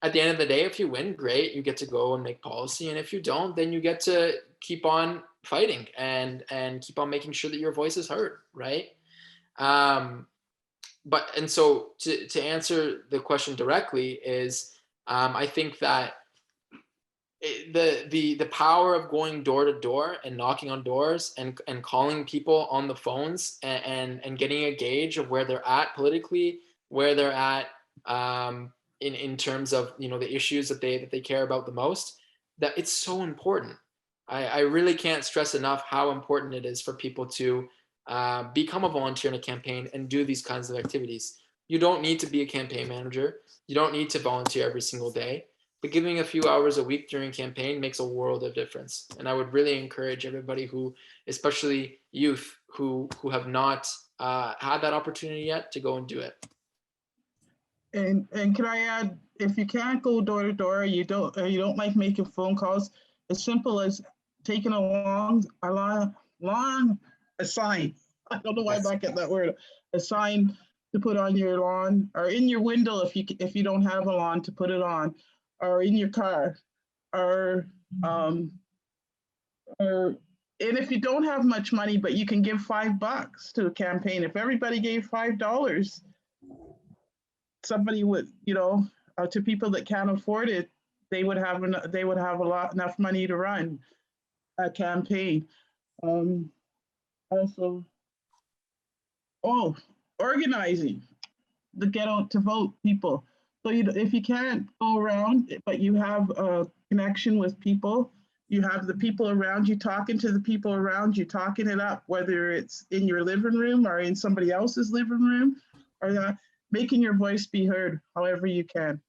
At the end of the day, if you win, great, you get to go and make policy. And if you don't, then you get to keep on fighting and keep on making sure that your voice is heard, right? And so to answer the question directly is, I think that the power of going door to door and knocking on doors and calling people on the phones and getting a gauge of where they're at politically, where they're at in terms of, you know, the issues that they care about the most, that it's so important. I really can't stress enough how important it is for people to become a volunteer in a campaign and do these kinds of activities. You don't need to be a campaign manager. You don't need to volunteer every single day. But giving a few hours a week during campaign makes a world of difference. And I would really encourage everybody who, especially youth, who have not had that opportunity yet, to go and do it. And can I add, if you can't go door to door, you don't like making phone calls, as simple as taking a sign. I don't know why I'm not getting that word. A sign to put on your lawn, or in your window if you don't have a lawn, to put it on, or in your car, or and if you don't have much money, but you can give $5 to a campaign. If everybody gave $5, somebody would, you know, to people that can't afford it, they would have enough money to run a campaign. Also, organizing to get out to vote people. So if you can't go around, but you have a connection with people, you have the people around you, talking to the people around you, talking it up, whether it's in your living room or in somebody else's living room, or that, making your voice be heard however you can.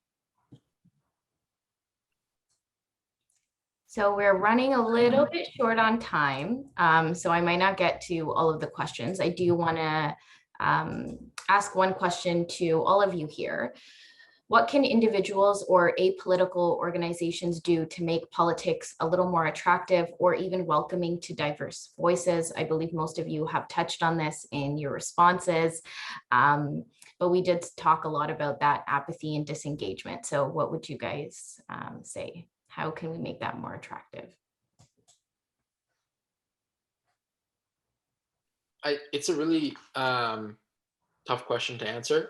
So we're running a little bit short on time, so I might not get to all of the questions. I do want to ask one question to all of you here. What can individuals or apolitical organizations do to make politics a little more attractive or even welcoming to diverse voices? I believe most of you have touched on this in your responses, but we did talk a lot about that apathy and disengagement. So what would you guys say? How can we make that more attractive? It's a really tough question to answer.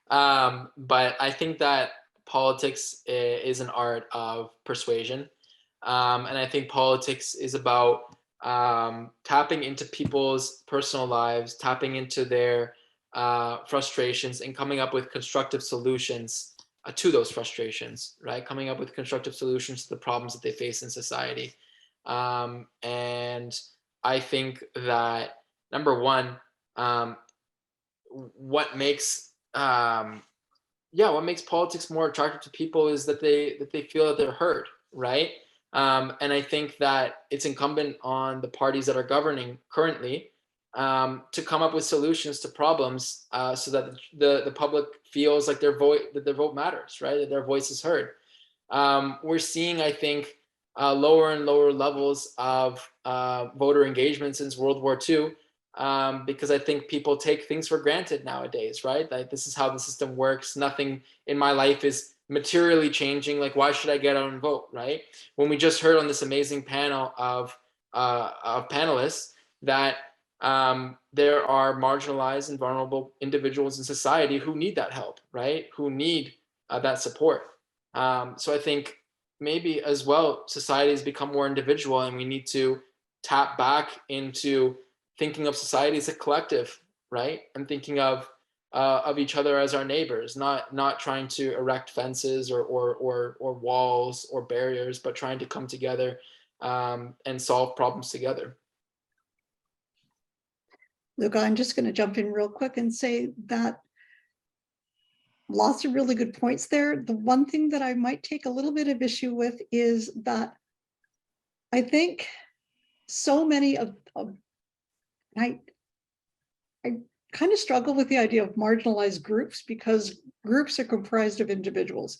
But I think that politics is an art of persuasion. And I think politics is about tapping into people's personal lives, tapping into their frustrations, and coming up with constructive solutions to those frustrations, right? Coming up with constructive solutions to the problems that they face in society. And I think that, number one, what makes politics more attractive to people is that they feel that they're heard, right? And I think that it's incumbent on the parties that are governing currently to come up with solutions to problems so that the public feels like their vote matters, right? That their voice is heard. We're seeing, I think, lower and lower levels of voter engagement since World War II. because I think people take things for granted nowadays, right? Like, this is how the system works. Nothing in my life is materially changing. Like, why should I get out and vote, right? When we just heard on this amazing panel of panelists that there are marginalized and vulnerable individuals in society who need that help, right? Who need that support. So I think maybe as well, society has become more individual, and we need to tap back into thinking of society as a collective, right? And thinking of each other as our neighbors, not trying to erect fences or walls or barriers, but trying to come together and solve problems together. Luca, I'm just going to jump in real quick and say that lots of really good points there. The one thing that I might take a little bit of issue with is that I think so many of I kind of struggle with the idea of marginalized groups, because groups are comprised of individuals.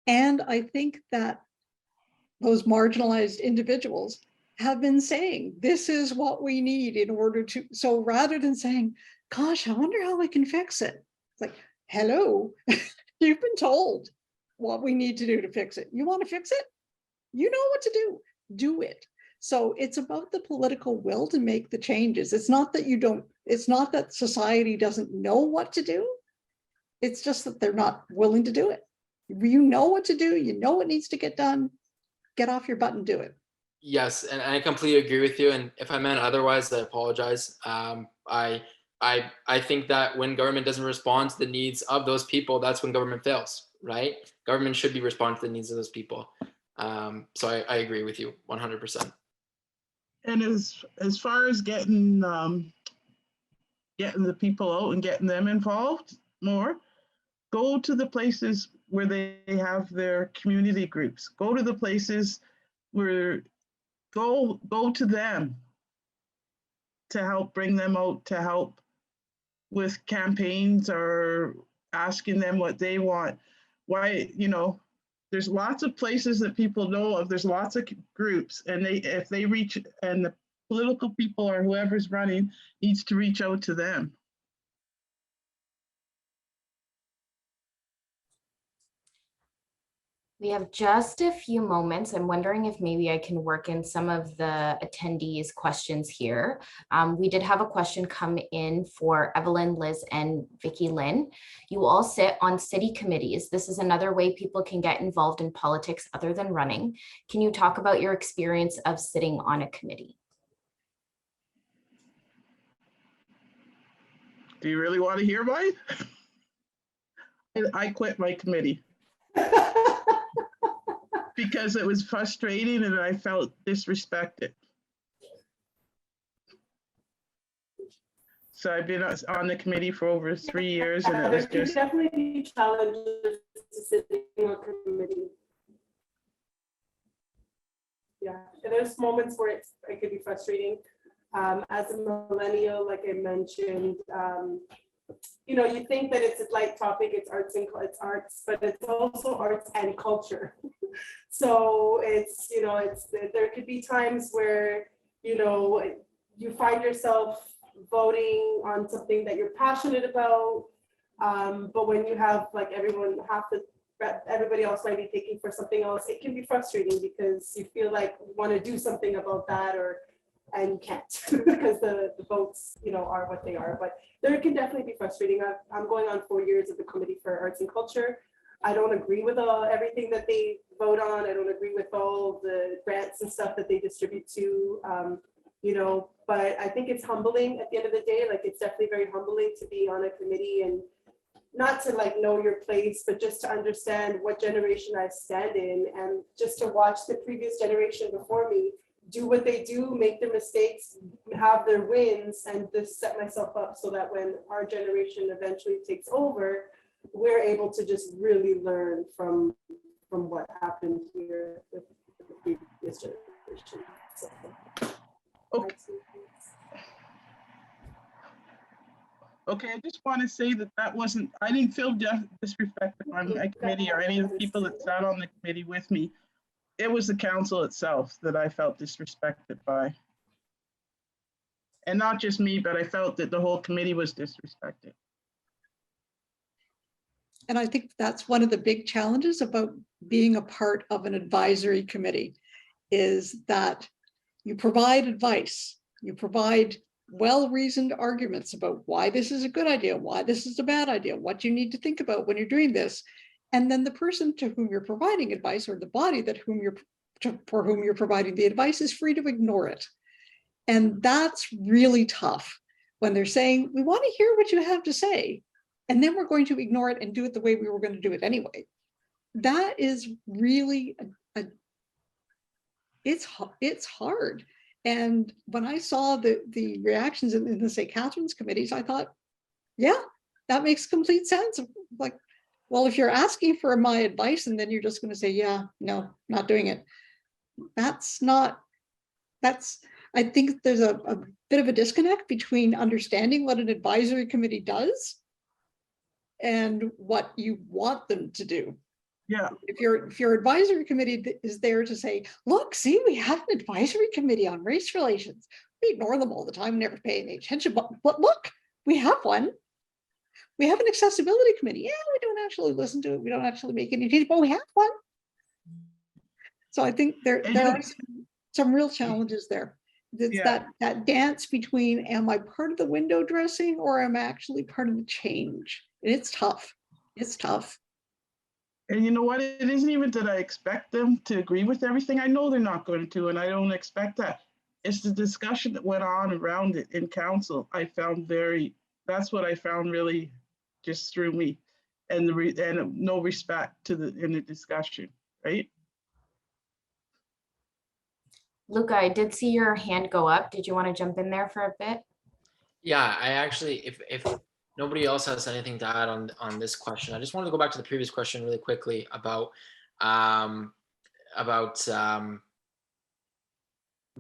And I think that those marginalized individuals have been saying, this is what we need in order to, so rather than saying, gosh, I wonder how I can fix it. It's like, hello, you've been told what we need to do to fix it. You want to fix it? You know what to do it. So it's about the political will to make the changes. It's not that it's not that society doesn't know what to do. It's just that they're not willing to do it. You know what to do. You know what needs to get done. Get off your butt and do it. Yes, and I completely agree with you. And if I meant otherwise, I apologize. I think that when government doesn't respond to the needs of those people, that's when government fails, right? Government should be responding to the needs of those people. So I agree with you 100%. And as far as getting the people out and getting them involved more, go to the places where they have their community groups. Go to the places where go to them to help bring them out, to help with campaigns or asking them what they want. Why, there's lots of places that people know of. There's lots of groups, and if they reach, and the political people or whoever's running needs to reach out to them. We have just a few moments. I'm wondering if maybe I can work in some of the attendees' questions here. We did have a question come in for Evelyn, Liz, and Vicki Lynn. You all sit on city committees. This is another way people can get involved in politics other than running. Can you talk about your experience of sitting on a committee? Do you really want to hear mine? I quit my committee. Because it was frustrating and I felt disrespected. So I've been on the committee for over 3 years, and it was just definitely be challenges to sitting on a committee. Yeah, and there's moments where it could be frustrating. As a millennial, like I mentioned, you think that it's a light topic, it's arts, but it's also arts and culture. So there could be times where, you find yourself voting on something that you're passionate about. But when you have everybody else might be thinking for something else, it can be frustrating because you feel like you want to do something about that and you can't because the votes, are what they are. But there can definitely be frustrating. I'm going on 4 years of the Committee for Arts and Culture. I don't agree with everything that they vote on. I don't agree with all the grants and stuff that they distribute to, but I think it's humbling at the end of the day. Like, it's definitely very humbling to be on a committee and not to know your place, but just to understand what generation I stand in, and just to watch the previous generation before me do what they do, make their mistakes, have their wins, and just set myself up so that when our generation eventually takes over, we're able to just really learn from what happened here with the previous generation. So, okay. Okay, I just want to say that wasn't, I didn't feel disrespected on my committee or any of the people that sat on the committee with me. It was the council itself that I felt disrespected by. And not just me, but I felt that the whole committee was disrespected. And I think that's one of the big challenges about being a part of an advisory committee, is that you provide advice, you provide well-reasoned arguments about why this is a good idea, why this is a bad idea, what you need to think about when you're doing this. And then the person to whom you're providing advice, or the body for whom you're providing the advice, is free to ignore it. And that's really tough when they're saying, we want to hear what you have to say, and then we're going to ignore it and do it the way we were going to do it anyway. That is really, it's hard. And when I saw the reactions in the St. Catharines committees, I thought, yeah, that makes complete sense. Like, well, if you're asking for my advice and then you're just going to say, yeah, no, not doing it. I think there's a bit of a disconnect between understanding what an advisory committee does and what you want them to do. Yeah. If your advisory committee is there to say, look, see, we have an advisory committee on race relations. We ignore them all the time, never pay any attention, but look, we have one. We have an accessibility committee. Yeah, we don't actually listen to it. We don't actually make any change, but we have one. So I think there are some real challenges there. It's that dance between, am I part of the window dressing or am I actually part of the change? And it's tough. It's tough. And you know what? It isn't even that I expect them to agree with everything. I know they're not going to, and I don't expect that. It's the discussion that went on around it in council. That's what I found really just threw me, and no respect in the discussion, right? Luca, I did see your hand go up. Did you want to jump in there for a bit? Yeah, I actually, if nobody else has anything to add on this question, I just wanted to go back to the previous question really quickly about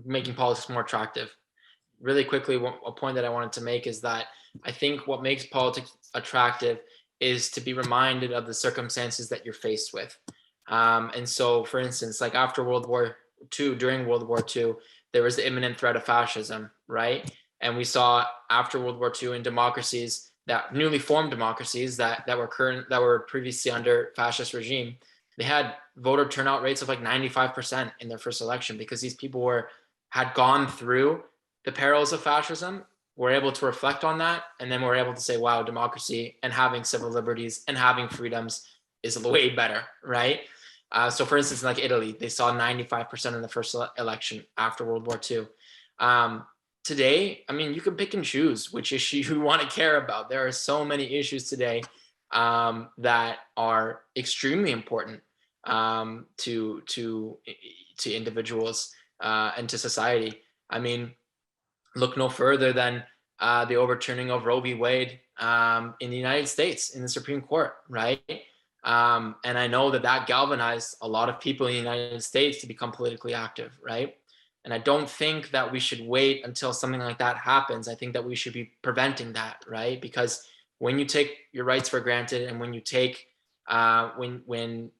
making politics more attractive. Really quickly, a point that I wanted to make is that I think what makes politics attractive is to be reminded of the circumstances that you're faced with. And so, for instance, like after World War II, during World War II, there was the imminent threat of fascism, right? And we saw after World War II in democracies, that newly formed democracies that were previously under fascist regime, they had voter turnout rates of like 95% in their first election, because these people had gone through the perils of fascism, were able to reflect on that, and then were able to say, wow, democracy and having civil liberties and having freedoms is way better, right? So for instance, like Italy, they saw 95% in the first election after World War II. Today, I mean, you can pick and choose which issue you want to care about. There are so many issues today that are extremely important to individuals and to society. I mean, look no further than the overturning of Roe v. Wade in the United States in the Supreme Court, right? And I know that galvanized a lot of people in the United States to become politically active, right? And I don't think that we should wait until something like that happens. I think that we should be preventing that, right? Because when you take your rights for granted, and when you take, when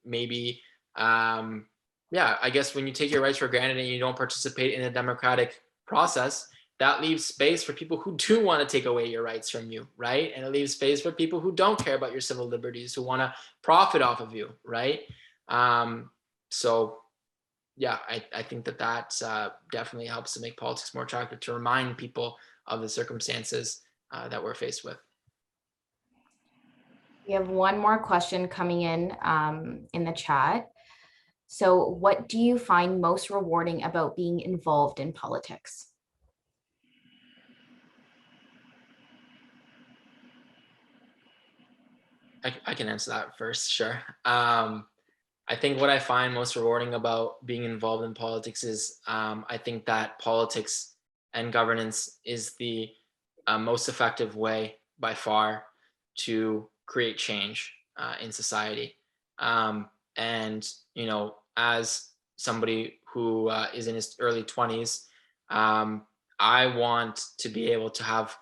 maybe, I guess when you take your rights for granted and you don't participate in a democratic process, that leaves space for people who do want to take away your rights from you, right? And it leaves space for people who don't care about your civil liberties, who want to profit off of you, right? So yeah, I think that definitely helps to make politics more attractive, to remind people of the circumstances that we're faced with. We have one more question coming in the chat. So what do you find most rewarding about being involved in politics? I can answer that first, sure. I think what I find most rewarding about being involved in politics is I think that politics and governance is the most effective way by far to create change in society. And, you know, as somebody who is in his early 20s, I want to be able to have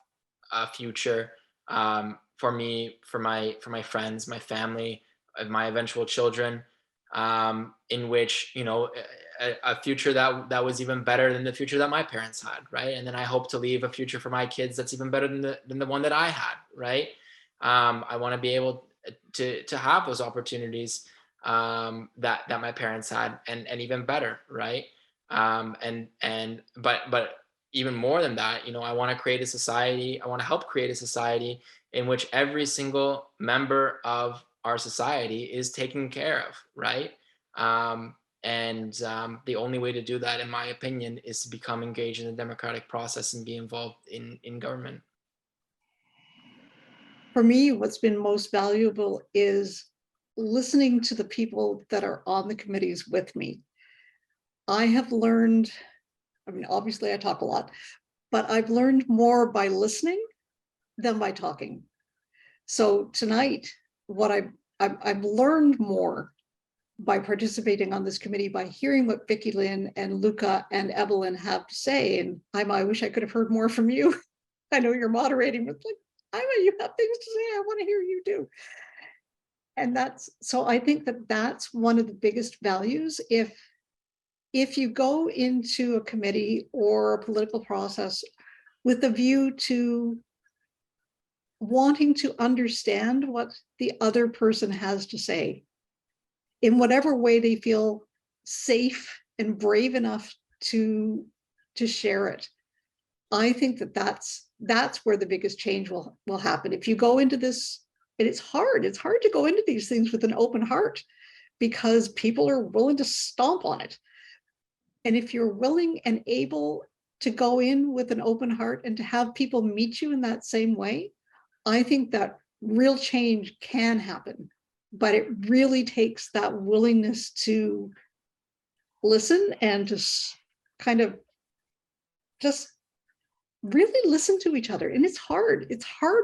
a future for me, for my friends, my family, my eventual children, in which, you know, a future that was even better than the future that my parents had, right? And then I hope to leave a future for my kids that's even better than the one that I had, right? I want to be able to have those opportunities that my parents had, and even better, right? But even more than that, you know, I want to create a society. I want to help create a society in which every single member of our society is taken care of, right? The only way to do that, in my opinion, is to become engaged in the democratic process and be involved in government. For me, what's been most valuable is listening to the people that are on the committees with me. I have learned, I mean, obviously I talk a lot, but I've learned more by listening than by talking. So tonight, what I've learned more by participating on this committee, by hearing what Vicky Lynn and Luca and Evelyn have to say. And I wish I could have heard more from you. I know you're moderating, but like, you have things to say. I want to hear you too. And so I think that's one of the biggest values. If you go into a committee or a political process with a view to wanting to understand what the other person has to say, in whatever way they feel safe and brave enough to share it, I think that's where the biggest change will happen. If you go into this, and it's hard to go into these things with an open heart, because people are willing to stomp on it. And if you're willing and able to go in with an open heart and to have people meet you in that same way, I think that real change can happen. But it really takes that willingness to listen and to kind of just really listen to each other. And it's hard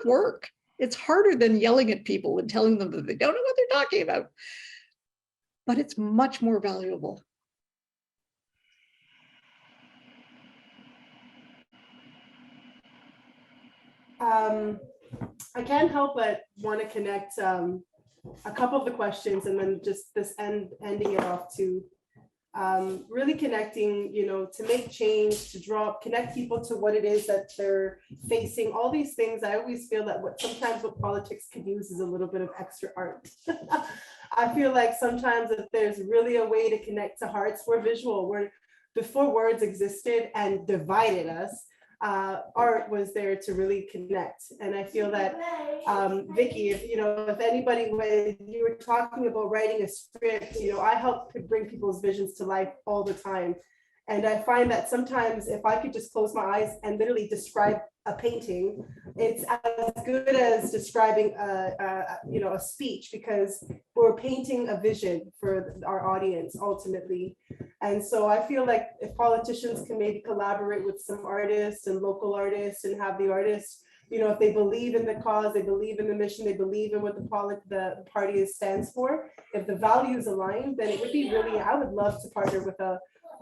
work. It's harder than yelling at people and telling them that they don't know what they're talking about. But it's much more valuable. I can't help but want to connect a couple of the questions, and then just this ending it off to really connecting, you know, to make change, to connect people to what it is that they're facing, all these things. I always feel that sometimes what politics could use is a little bit of extra art. I feel like sometimes if there's really a way to connect to hearts, we're visual. Before words existed and divided us, art was there to really connect. And I feel that Vicky, if anybody, when you were talking about writing a script, I help bring people's visions to life all the time. And I find that sometimes if I could just close my eyes and literally describe a painting, it's as good as describing a speech, because we're painting a vision for our audience ultimately. And so I feel like if politicians can maybe collaborate with some artists and local artists, and have the artists, if they believe in the cause, they believe in the mission, they believe in what the party stands for, if the values align, then it would be really, I would love to partner with a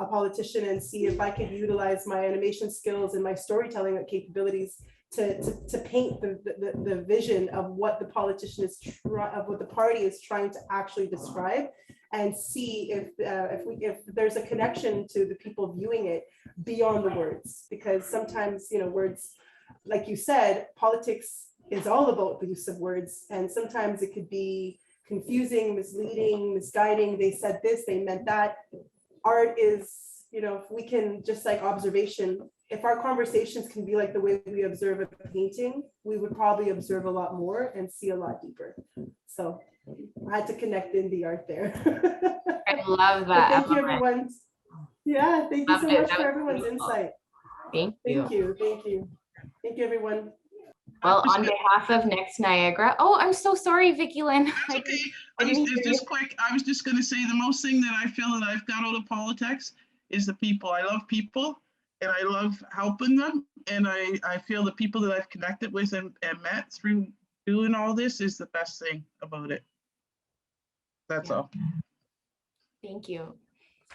politician and see if I could utilize my animation skills and my storytelling capabilities to paint the vision of what the politician of what the party is trying to actually describe, and see if there's a connection to the people viewing it beyond the words. Because sometimes, words, like you said, politics is all about the use of words, and sometimes it could be confusing, misleading, misguiding. They said this, they meant that. Art is, if we can, just like observation, if our conversations can be like the way we observe a painting, we would probably observe a lot more and see a lot deeper. So I had to connect in the art there. I love that. Thank you, everyone. Yeah, thank you so much for everyone's insight. Thank you. Thank you. Thank you. Thank you, everyone. Well, on behalf of NEXTNiagara, oh, I'm so sorry, Vicky Lynn. That's okay. It's just quick. I was just going to say the most thing that I feel that I've got out of politics is the people. I love people, and I love helping them. And I feel the people that I've connected with and met through doing all this is the best thing about it. That's all. Thank you.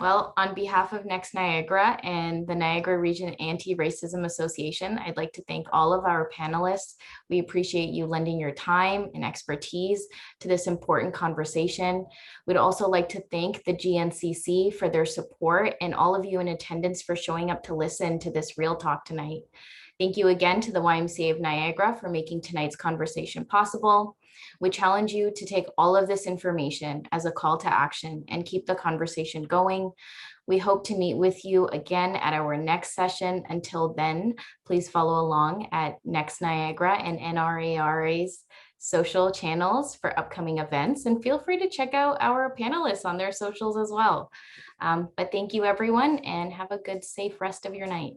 Well, on behalf of Next Niagara and the Niagara Region Anti-Racism Association, I'd like to thank all of our panelists. We appreciate you lending your time and expertise to this important conversation. We'd also like to thank the GNCC for their support and all of you in attendance for showing up to listen to this Real Talk tonight. Thank you again to the YMCA of Niagara for making tonight's conversation possible. We challenge you to take all of this information as a call to action and keep the conversation going. We hope to meet with you again at our next session. Until then, please follow along at Next Niagara and NRARA's social channels for upcoming events, and feel free to check out our panelists on their socials as well. But thank you everyone, and have a good, safe rest of your night.